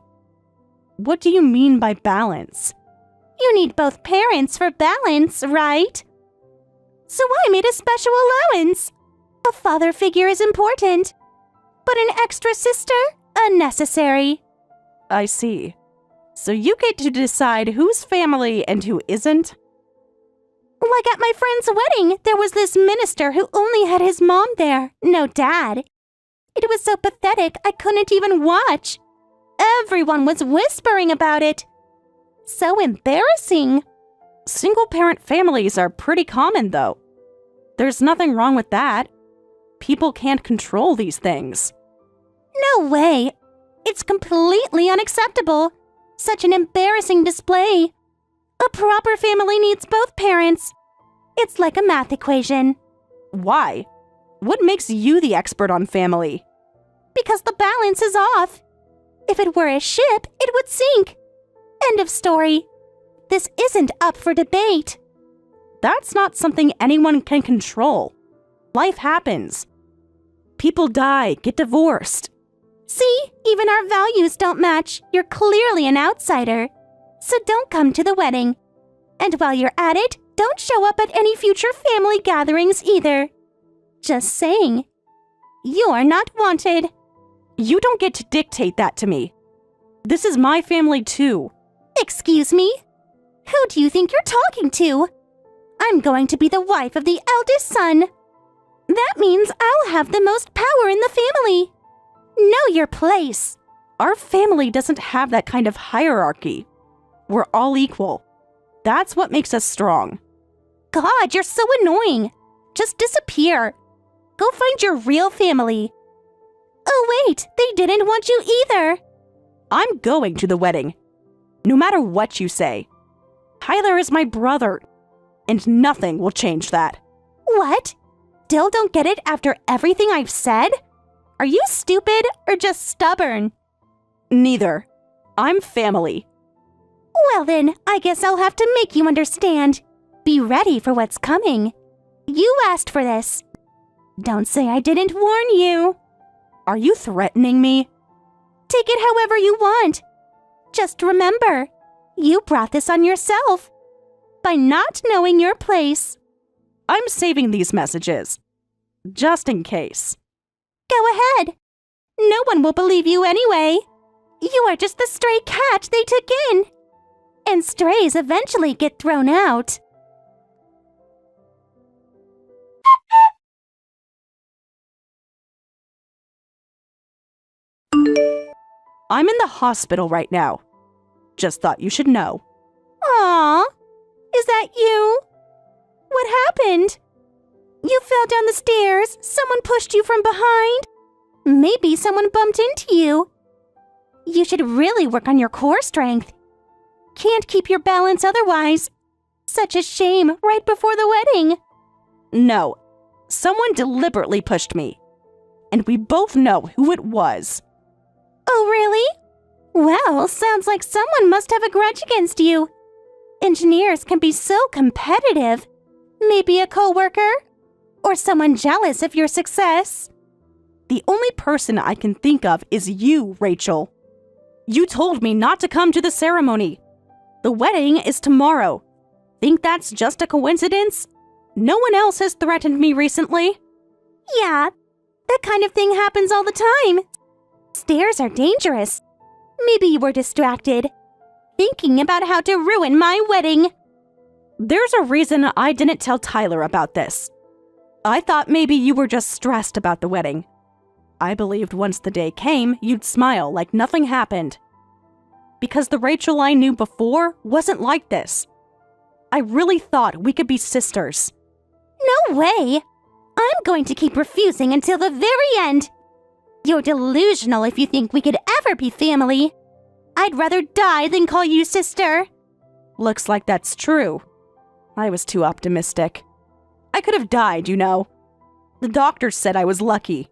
What do you mean by balance? You need both parents for balance, right? So I made a special allowance. A father figure is important, but an extra sister, unnecessary. I see. So you get to decide who's family and who isn't? Like at my friend's wedding, there was this minister who only had his mom there, no dad. It was so pathetic I couldn't even watch. Everyone was whispering about it. So embarrassing. Single-parent families are pretty common, though. There's nothing wrong with that. People can't control these things. No way. It's completely unacceptable. Such an embarrassing display. A proper family needs both parents. It's like a math equation. Why? What makes you the expert on family? Because the balance is off. If it were a ship, it would sink. End of story. This isn't up for debate. That's not something anyone can control. Life happens. People die, get divorced. See, even our values don't match. You're clearly an outsider. So don't come to the wedding. And while you're at it, don't show up at any future family gatherings either. Just saying. You're not wanted. You don't get to dictate that to me. This is my family too. Excuse me? Who do you think you're talking to? I'm going to be the wife of the eldest son. That means I'll have the most power in the family. Know your place. Our family doesn't have that kind of hierarchy. We're all equal. That's what makes us strong. God, you're so annoying. Just disappear. Go find your real family. Oh wait, they didn't want you either. I'm going to the wedding. No matter what you say. Tyler is my brother. And nothing will change that. What? Still don't get it after everything I've said? Are you stupid or just stubborn? Neither. I'm family. Well then, I guess I'll have to make you understand. Be ready for what's coming. You asked for this. Don't say I didn't warn you. Are you threatening me? Take it however you want. Just remember, you brought this on yourself. By not knowing your place. I'm saving these messages. Just in case. Go ahead. No one will believe you anyway. You are just the stray cat they took in. And strays eventually get thrown out. I'm in the hospital right now. Just thought you should know. Aww, is that you? What happened? You fell down the stairs. Someone pushed you from behind. Maybe someone bumped into you. You should really work on your core strength. Can't keep your balance otherwise. Such a shame right before the wedding. No, someone deliberately pushed me. And we both know who it was. Oh, really? Well, sounds like someone must have a grudge against you. Engineers can be so competitive. Maybe a coworker? Or someone jealous of your success? The only person I can think of is you, Rachel. You told me not to come to the ceremony. The wedding is tomorrow. Think that's just a coincidence? No one else has threatened me recently. Yeah, that kind of thing happens all the time. Stairs are dangerous. Maybe you were distracted, thinking about how to ruin my wedding. There's a reason I didn't tell Tyler about this. I thought maybe you were just stressed about the wedding. I believed once the day came, you'd smile like nothing happened. Because the Rachel I knew before wasn't like this. I really thought we could be sisters. No way! I'm going to keep refusing until the very end. You're delusional if you think we could ever be family. I'd rather die than call you sister. Looks like that's true. I was too optimistic. I could have died, you know. The doctor said I was lucky.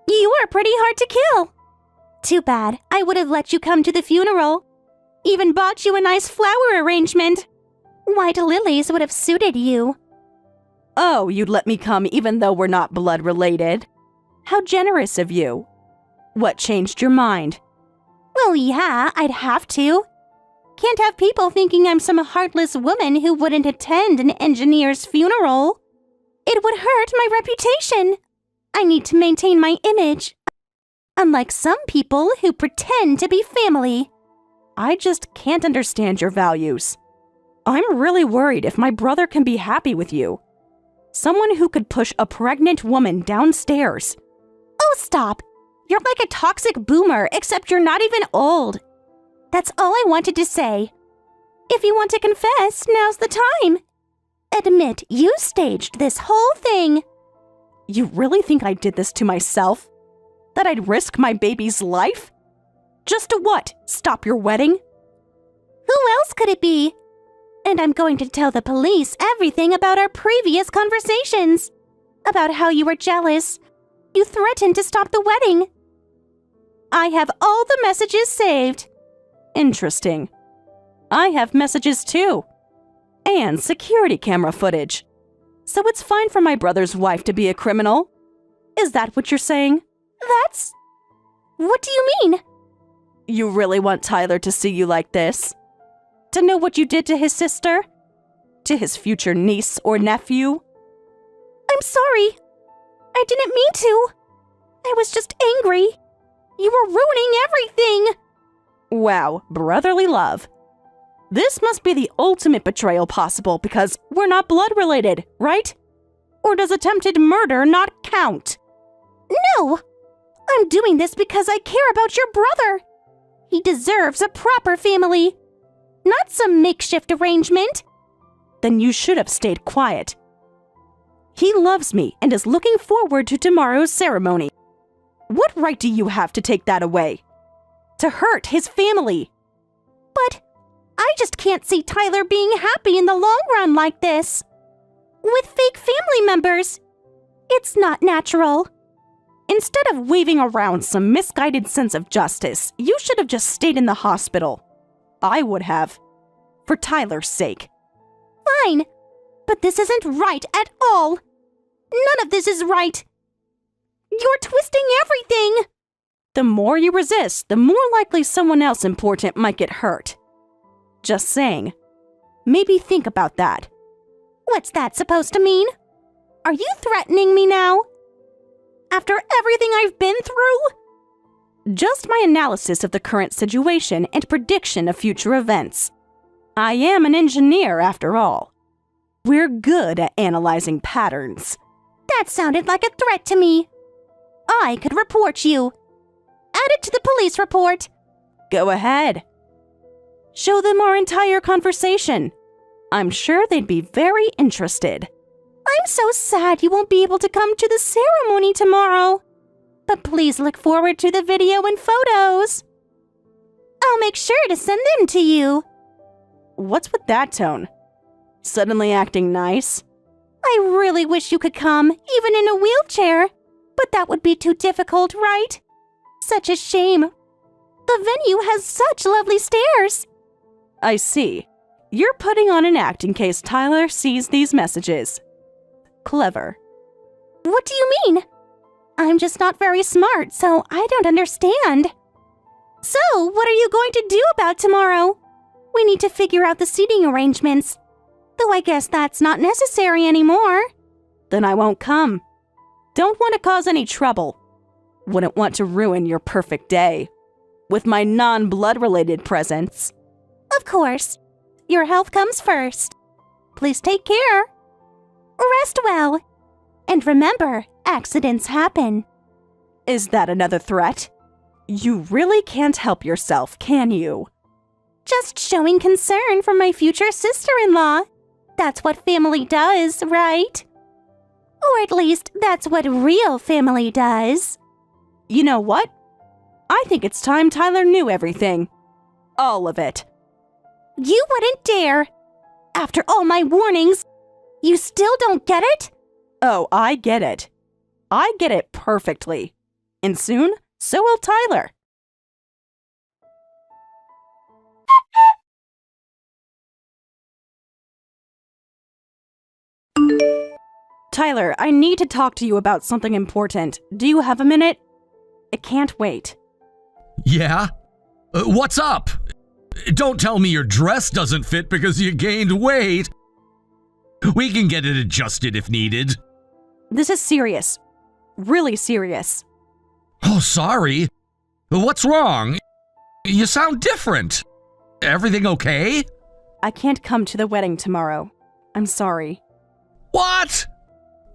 You were pretty hard to kill. Too bad. I would have let you come to the funeral. Even bought you a nice flower arrangement. White lilies would have suited you. Oh, you'd let me come even though we're not blood related. How generous of you. What changed your mind? Well, yeah, I'd have to. Can't have people thinking I'm some heartless woman who wouldn't attend an engineer's funeral. It would hurt my reputation. I need to maintain my image. Unlike some people who pretend to be family. I just can't understand your values. I'm really worried if my brother can be happy with you. Someone who could push a pregnant woman downstairs. Oh, stop. You're like a toxic boomer, except you're not even old. That's all I wanted to say. If you want to confess, now's the time. Admit you staged this whole thing. You really think I did this to myself? That I'd risk my baby's life? Just to what? Stop your wedding? Who else could it be? And I'm going to tell the police everything about our previous conversations. About how you were jealous. You threatened to stop the wedding. I have all the messages saved. Interesting. I have messages too. And security camera footage. So it's fine for my brother's wife to be a criminal? Is that what you're saying? That's... What do you mean? You really want Tyler to see you like this? To know what you did to his sister? To his future niece or nephew? I'm sorry. I didn't mean to. I was just angry. You were ruining everything. Wow, brotherly love. This must be the ultimate betrayal possible because we're not blood related, right? Or does attempted murder not count? No! I'm doing this because I care about your brother. He deserves a proper family, not some makeshift arrangement. Then you should have stayed quiet. He loves me and is looking forward to tomorrow's ceremony. What right do you have to take that away? To hurt his family? But I just can't see Tyler being happy in the long run like this. With fake family members. It's not natural. Instead of waving around some misguided sense of justice, you should have just stayed in the hospital. I would have. For Tyler's sake. Fine. But this isn't right at all. None of this is right. You're twisting everything. The more you resist, the more likely someone else important might get hurt. Just saying. Maybe think about that. What's that supposed to mean? Are you threatening me now? After everything I've been through? Just my analysis of the current situation and prediction of future events. I am an engineer, after all. We're good at analyzing patterns. That sounded like a threat to me. I could report you. Add it to the police report. Go ahead. Show them our entire conversation. I'm sure they'd be very interested. I'm so sad you won't be able to come to the ceremony tomorrow. But please look forward to the video and photos. I'll make sure to send them to you. What's with that tone? Suddenly acting nice? I really wish you could come, even in a wheelchair. But that would be too difficult, right? Such a shame. The venue has such lovely stairs. I see. You're putting on an act in case Tyler sees these messages. Clever. What do you mean? I'm just not very smart, so I don't understand. So, what are you going to do about tomorrow? We need to figure out the seating arrangements. Though I guess that's not necessary anymore. Then I won't come. Don't want to cause any trouble. Wouldn't want to ruin your perfect day. With my non-blood-related presents. Of course. Your health comes first. Please take care. Rest well. And remember, accidents happen. Is that another threat? You really can't help yourself, can you? Just showing concern for my future sister-in-law. That's what family does, right? Or at least, that's what real family does. You know what? I think it's time Tyler knew everything. All of it. You wouldn't dare. After all my warnings, you still don't get it? Oh, I get it. I get it perfectly. And soon, so will Tyler. Tyler, I need to talk to you about something important. Do you have a minute? It can't wait. Yeah? What's up? Don't tell me your dress doesn't fit because you gained weight. We can get it adjusted if needed. This is serious. Really serious. Oh, sorry. What's wrong? You sound different. Everything okay? I can't come to the wedding tomorrow. I'm sorry. What?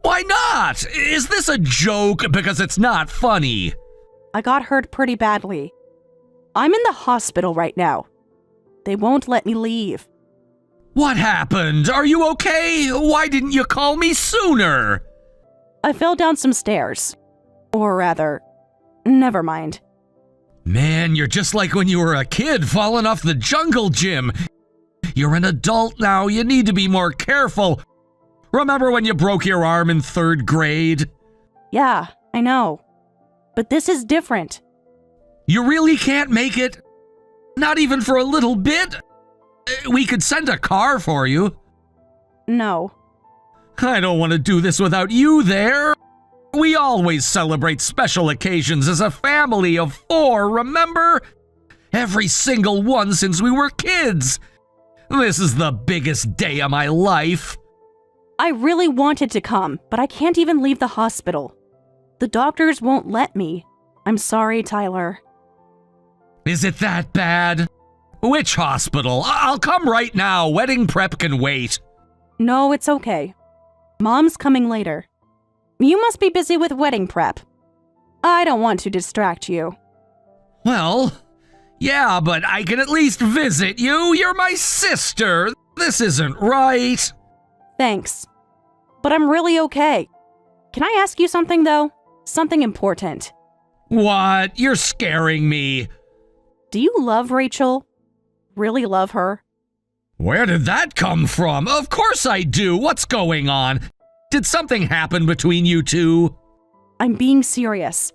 Why not? Is this a joke? Because it's not funny. I got hurt pretty badly. I'm in the hospital right now. They won't let me leave. What happened? Are you okay? Why didn't you call me sooner? I fell down some stairs. Or rather, never mind. Man, you're just like when you were a kid falling off the jungle gym. You're an adult now. You need to be more careful. Remember when you broke your arm in 3rd grade? Yeah, I know. But this is different. You really can't make it? Not even for a little bit? We could send a car for you. No. I don't want to do this without you there. We always celebrate special occasions as a family of 4, remember? Every single one since we were kids. This is the biggest day of my life. I really wanted to come, but I can't even leave the hospital. The doctors won't let me. I'm sorry, Tyler. Is it that bad? Which hospital? I'll come right now. Wedding prep can wait. No, it's okay. Mom's coming later. You must be busy with wedding prep. I don't want to distract you. Well, yeah, but I can at least visit you. You're my sister. This isn't right. Thanks. But I'm really okay. Can I ask you something, though? Something important. What? You're scaring me. Do you love Rachel? Really love her? Where did that come from? Of course I do. What's going on? Did something happen between you two? I'm being serious.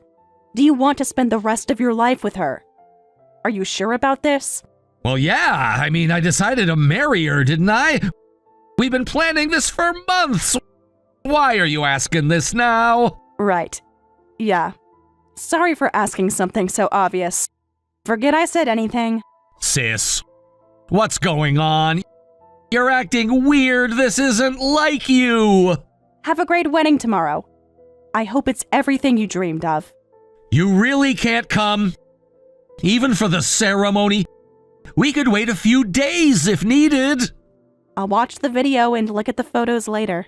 Do you want to spend the rest of your life with her? Are you sure about this? Well, yeah. I mean, I decided to marry her, didn't I? We've been planning this for months. Why are you asking this now? Right. Yeah. Sorry for asking something so obvious. Forget I said anything. Sis, what's going on? You're acting weird. This isn't like you. Have a great wedding tomorrow. I hope it's everything you dreamed of. You really can't come? Even for the ceremony, we could wait a few days if needed. I'll watch the video and look at the photos later.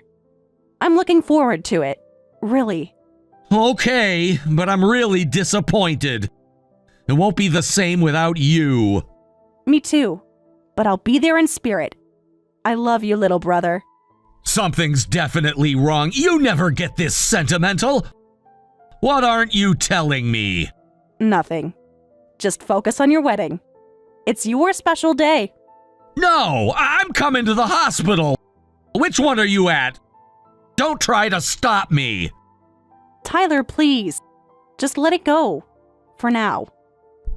I'm looking forward to it. Really. Okay, but I'm really disappointed. It won't be the same without you. Me too. But I'll be there in spirit. I love you, little brother. Something's definitely wrong. You never get this sentimental. What aren't you telling me? Nothing. Just focus on your wedding. It's your special day. No, I'm coming to the hospital. Which one are you at? Don't try to stop me. Tyler, please. Just let it go. For now.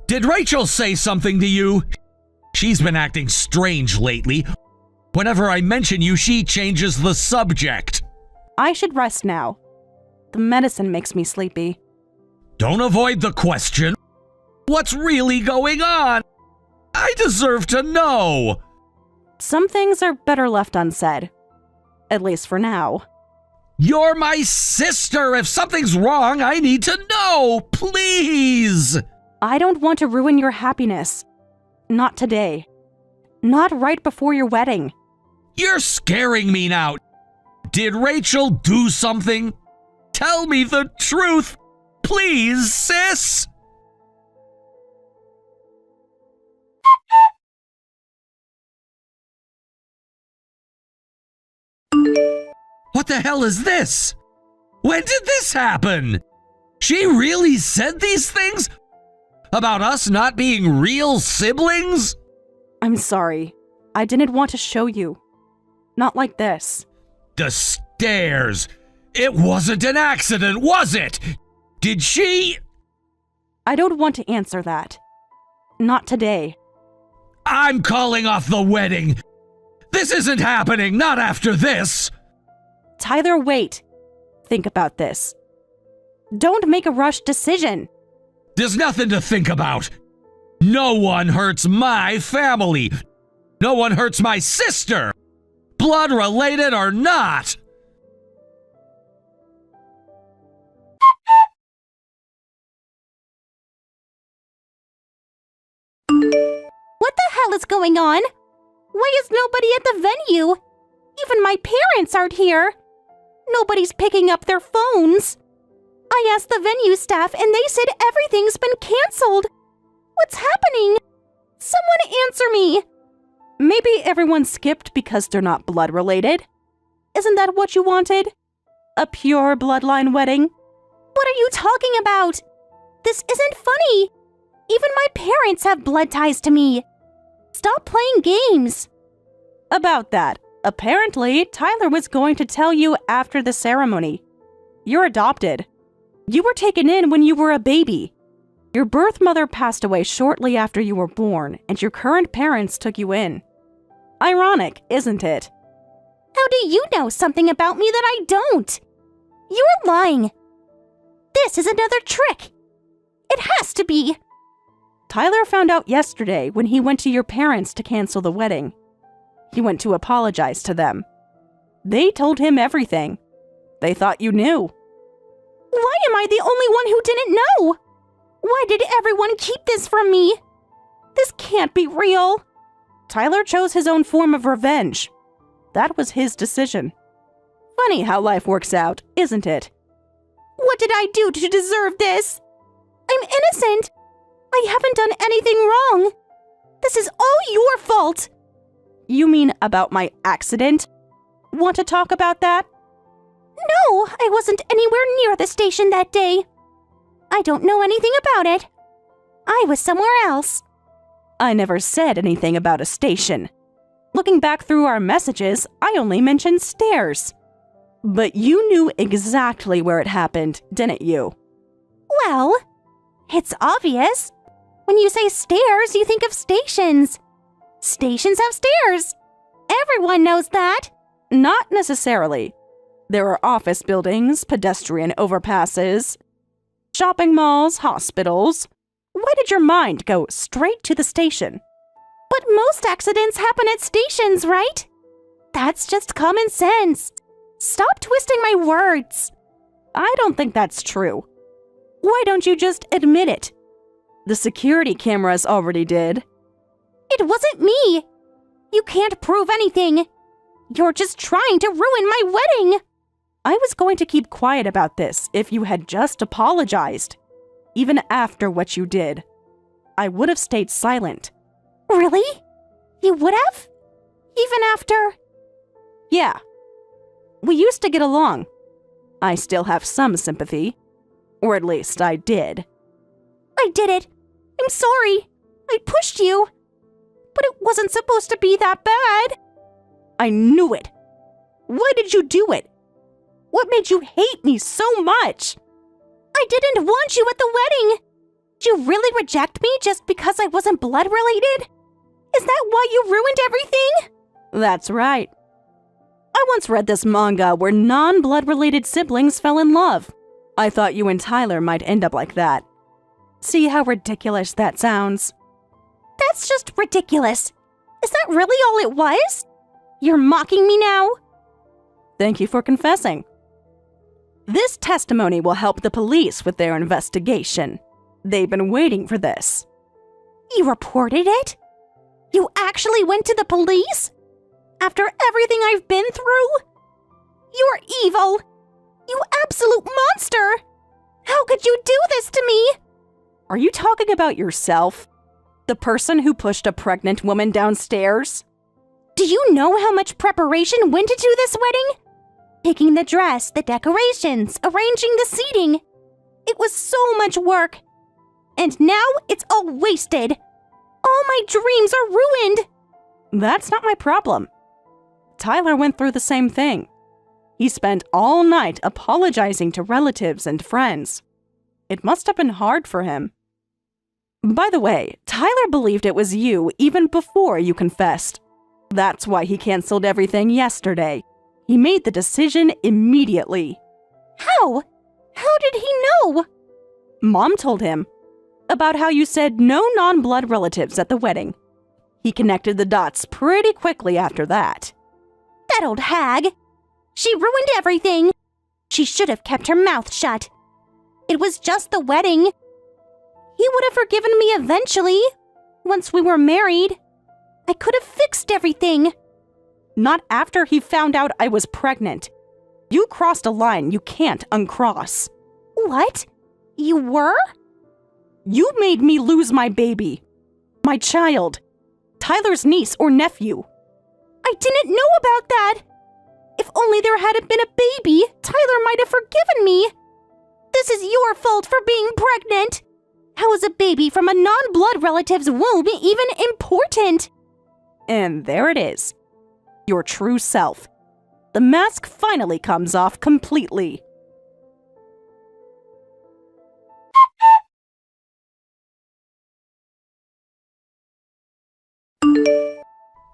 Did Rachel say something to you? She's been acting strange lately. Whenever I mention you, she changes the subject. I should rest now. The medicine makes me sleepy. Don't avoid the question. What's really going on? I deserve to know. Some things are better left unsaid. At least for now. You're my sister. If something's wrong, I need to know. Please. I don't want to ruin your happiness. Not today. Not right before your wedding. You're scaring me now. Did Rachel do something? Tell me the truth. Please, sis. What the hell is this? When did this happen? She really said these things? About us not being real siblings? I'm sorry. I didn't want to show you. Not like this. The stairs. It wasn't an accident, was it? Did she? I don't want to answer that. Not today. I'm calling off the wedding. This isn't happening, not after this. Tyler, wait. Think about this. Don't make a rushed decision. There's nothing to think about. No one hurts my family. No one hurts my sister. Blood related or not. What the hell is going on? Why is nobody at the venue? Even my parents aren't here. Nobody's picking up their phones. I asked the venue staff and they said everything's been canceled. What's happening? Someone answer me. Maybe everyone skipped because they're not blood related. Isn't that what you wanted? A pure bloodline wedding? What are you talking about? This isn't funny. Even my parents have blood ties to me. Stop playing games. About that, apparently Tyler was going to tell you after the ceremony. You're adopted. You were taken in when you were a baby. Your birth mother passed away shortly after you were born, and your current parents took you in. Ironic, isn't it? How do you know something about me that I don't? You're lying. This is another trick. It has to be. Tyler found out yesterday when he went to your parents to cancel the wedding. He went to apologize to them. They told him everything. They thought you knew. Why am I the only one who didn't know? Why did everyone keep this from me? This can't be real. Tyler chose his own form of revenge. That was his decision. Funny how life works out, isn't it? What did I do to deserve this? I'm innocent. I haven't done anything wrong. This is all your fault. You mean about my accident? Want to talk about that? No, I wasn't anywhere near the station that day. I don't know anything about it. I was somewhere else. I never said anything about a station. Looking back through our messages, I only mentioned stairs. But you knew exactly where it happened, didn't you? Well, it's obvious. When you say stairs, you think of stations. Stations have stairs. Everyone knows that. Not necessarily. There are office buildings, pedestrian overpasses, shopping malls, hospitals. Why did your mind go straight to the station? But most accidents happen at stations, right? That's just common sense. Stop twisting my words. I don't think that's true. Why don't you just admit it? The security cameras already did. It wasn't me! You can't prove anything! You're just trying to ruin my wedding! I was going to keep quiet about this if you had just apologized. Even after what you did, I would have stayed silent. Really? You would have? Even after? Yeah. We used to get along. I still have some sympathy. Or at least I did. I did it. I'm sorry. I pushed you. But it wasn't supposed to be that bad. I knew it. Why did you do it? What made you hate me so much? I didn't want you at the wedding. Did you really reject me just because I wasn't blood related? Is that why you ruined everything? That's right. I once read this manga where non-blood related siblings fell in love. I thought you and Tyler might end up like that. See how ridiculous that sounds? That's just ridiculous. Is that really all it was? You're mocking me now? Thank you for confessing. This testimony will help the police with their investigation. They've been waiting for this. You reported it? You actually went to the police? After everything I've been through? You're evil! You absolute monster! How could you do this to me? Are you talking about yourself? The person who pushed a pregnant woman downstairs? Do you know how much preparation went into this wedding? Picking the dress, the decorations, arranging the seating. It was so much work. And now it's all wasted. All my dreams are ruined. That's not my problem. Tyler went through the same thing. He spent all night apologizing to relatives and friends. It must have been hard for him. By the way, Tyler believed it was you even before you confessed. That's why he canceled everything yesterday. He made the decision immediately. How? How did he know? Mom told him about how you said no non-blood relatives at the wedding. He connected the dots pretty quickly after that. That old hag. She ruined everything. She should have kept her mouth shut. It was just the wedding. He would have forgiven me eventually, once we were married. I could have fixed everything. Not after he found out I was pregnant. You crossed a line you can't uncross. What? You were? You made me lose my baby. My child. Tyler's niece or nephew. I didn't know about that. If only there hadn't been a baby, Tyler might have forgiven me. This is your fault for being pregnant. How is a baby from a non-blood relative's womb even important? And there it is. Your true self. The mask finally comes off completely.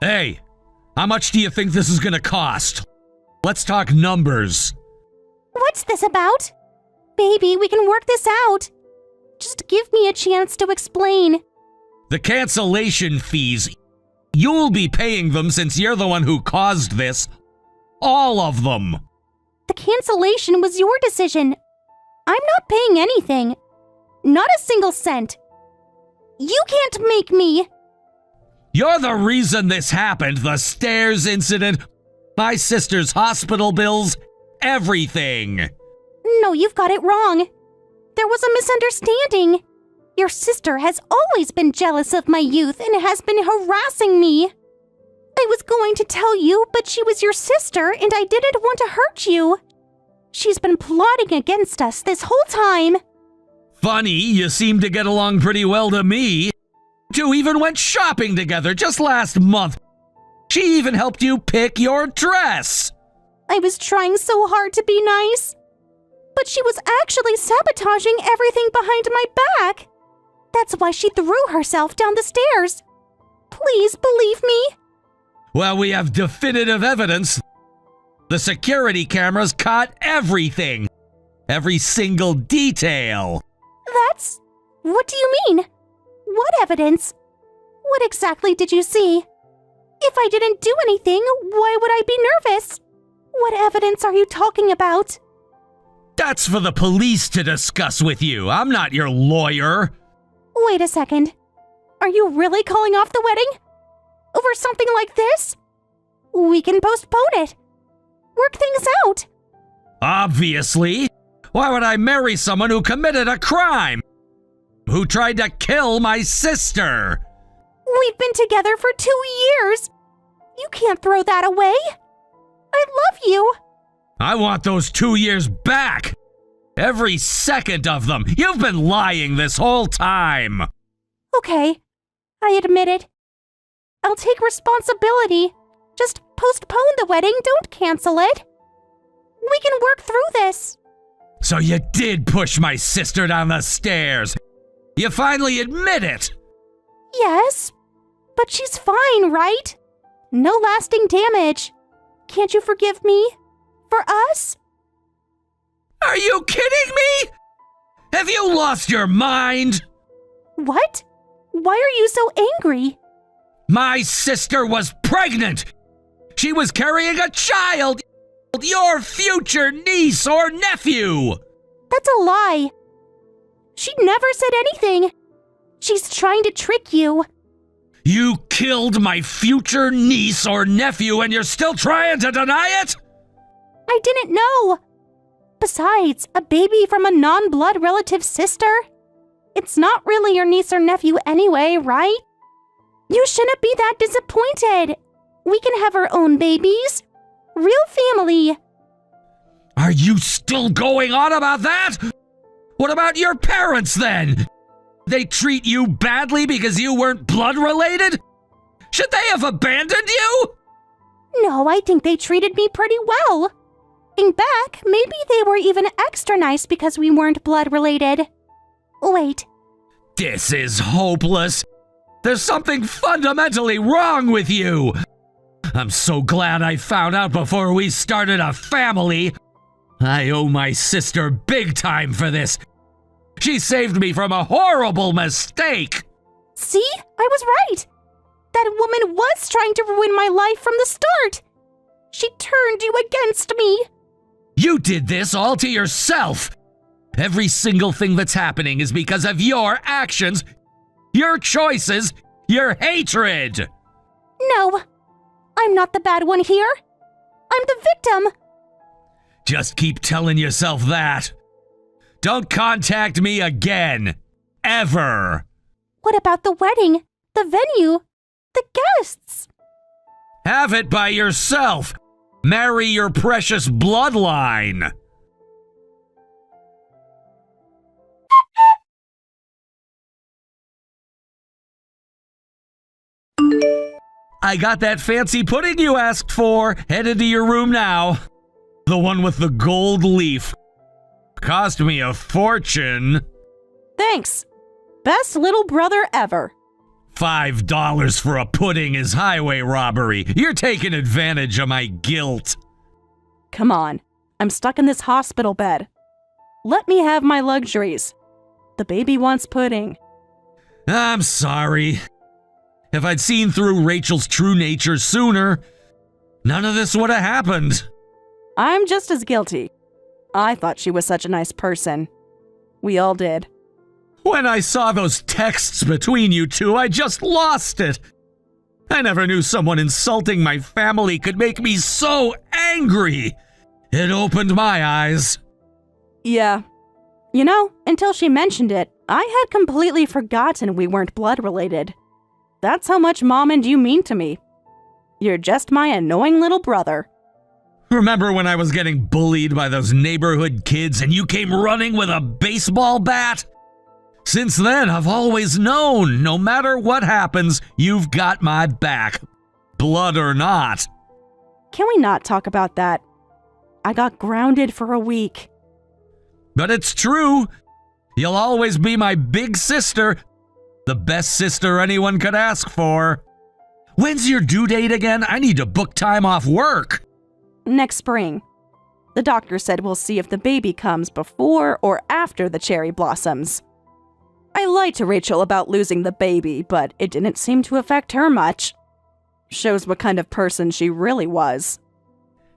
Hey, how much do you think this is gonna cost? Let's talk numbers. What's this about? Baby, we can work this out. Just give me a chance to explain. The cancellation fees. You'll be paying them since you're the one who caused this. All of them. The cancellation was your decision. I'm not paying anything. Not a single cent. You can't make me. You're the reason this happened. The stairs incident, my sister's hospital bills, everything. No, you've got it wrong. There was a misunderstanding. Your sister has always been jealous of my youth and has been harassing me. I was going to tell you, but she was your sister and I didn't want to hurt you. She's been plotting against us this whole time. Funny, you seem to get along pretty well to me. Two even went shopping together just last month. She even helped you pick your dress. I was trying so hard to be nice. But she was actually sabotaging everything behind my back. That's why she threw herself down the stairs. Please believe me. Well, we have definitive evidence. The security cameras caught everything. Every single detail. That's... What do you mean? What evidence? What exactly did you see? If I didn't do anything, why would I be nervous? What evidence are you talking about? That's for the police to discuss with you. I'm not your lawyer. Wait a second. Are you really calling off the wedding? Over something like this? We can postpone it. Work things out. Obviously. Why would I marry someone who committed a crime? Who tried to kill my sister? We've been together for 2 years. You can't throw that away. I love you. I want those 2 years back. Every second of them. You've been lying this whole time. Okay, I admit it. I'll take responsibility. Just postpone the wedding, don't cancel it. We can work through this. So you did push my sister down the stairs. You finally admit it. Yes, but she's fine, right? No lasting damage. Can't you forgive me? For us? Are you kidding me? Have you lost your mind? What? Why are you so angry? My sister was pregnant. She was carrying a child. Your future niece or nephew. That's a lie. She never said anything. She's trying to trick you. You killed my future niece or nephew and you're still trying to deny it? I didn't know. Besides, a baby from a non-blood relative sister? It's not really your niece or nephew anyway, right? You shouldn't be that disappointed. We can have our own babies. Real family. Are you still going on about that? What about your parents then? They treat you badly because you weren't blood related? Should they have abandoned you? No, I think they treated me pretty well. Looking back, maybe they were even extra nice because we weren't blood related. Wait. This is hopeless. There's something fundamentally wrong with you. I'm so glad I found out before we started a family. I owe my sister big time for this. She saved me from a horrible mistake. See? I was right. That woman was trying to ruin my life from the start. She turned you against me. You did this all to yourself. Every single thing that's happening is because of your actions, your choices, your hatred. No, I'm not the bad one here. I'm the victim. Just keep telling yourself that. Don't contact me again. Ever. What about the wedding, the venue, the guests? Have it by yourself. Marry your precious bloodline. I got that fancy pudding you asked for. Headed to your room now. The one with the gold leaf. Cost me a fortune. Thanks. Best little brother ever. $5 for a pudding is highway robbery. You're taking advantage of my guilt. Come on. I'm stuck in this hospital bed. Let me have my luxuries. The baby wants pudding. I'm sorry. If I'd seen through Rachel's true nature sooner, none of this would have happened. I'm just as guilty. I thought she was such a nice person. We all did. When I saw those texts between you two, I just lost it. I never knew someone insulting my family could make me so angry. It opened my eyes. Yeah. You know, until she mentioned it, I had completely forgotten we weren't blood related. That's how much Mom and you mean to me. You're just my annoying little brother. Remember when I was getting bullied by those neighborhood kids and you came running with a baseball bat? Since then, I've always known, no matter what happens, you've got my back. Blood or not. Can we not talk about that? I got grounded for a week. But it's true. You'll always be my big sister. The best sister anyone could ask for. When's your due date again? I need to book time off work. Next spring. The doctor said we'll see if the baby comes before or after the cherry blossoms. I lied to Rachel about losing the baby, but it didn't seem to affect her much. Shows what kind of person she really was.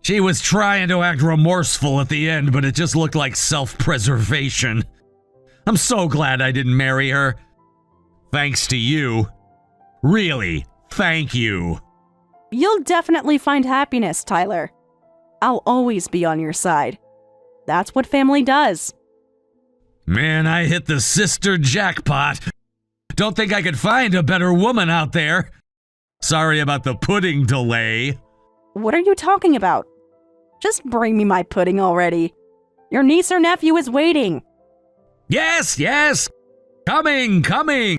She was trying to act remorseful at the end, but it just looked like self-preservation. I'm so glad I didn't marry her. Thanks to you. Really, thank you. You'll definitely find happiness, Tyler. I'll always be on your side. That's what family does. Man, I hit the sister jackpot. Don't think I could find a better woman out there. Sorry about the pudding delay. What are you talking about? Just bring me my pudding already. Your niece or nephew is waiting. Yes, yes. Coming.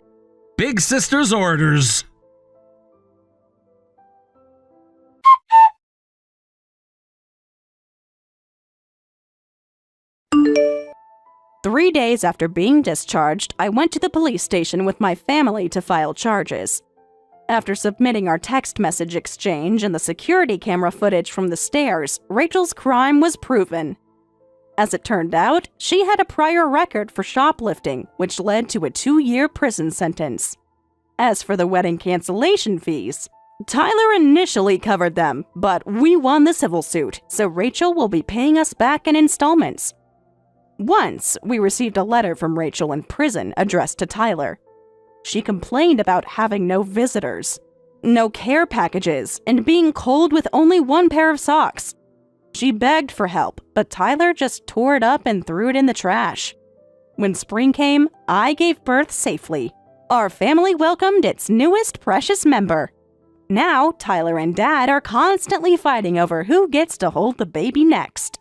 Big sister's orders. Three days after being discharged, I went to the police station with my family to file charges. After submitting our text message exchange and the security camera footage from the stairs, Rachel's crime was proven. As it turned out, she had a prior record for shoplifting, which led to a 2-year prison sentence. As for the wedding cancellation fees, Tyler initially covered them, but we won the civil suit, so Rachel will be paying us back in installments. Once, we received a letter from Rachel in prison addressed to Tyler. She complained about having no visitors, no care packages, and being cold with only one pair of socks. She begged for help, but Tyler just tore it up and threw it in the trash. When spring came, I gave birth safely. Our family welcomed its newest precious member. Now, Tyler and Dad are constantly fighting over who gets to hold the baby next.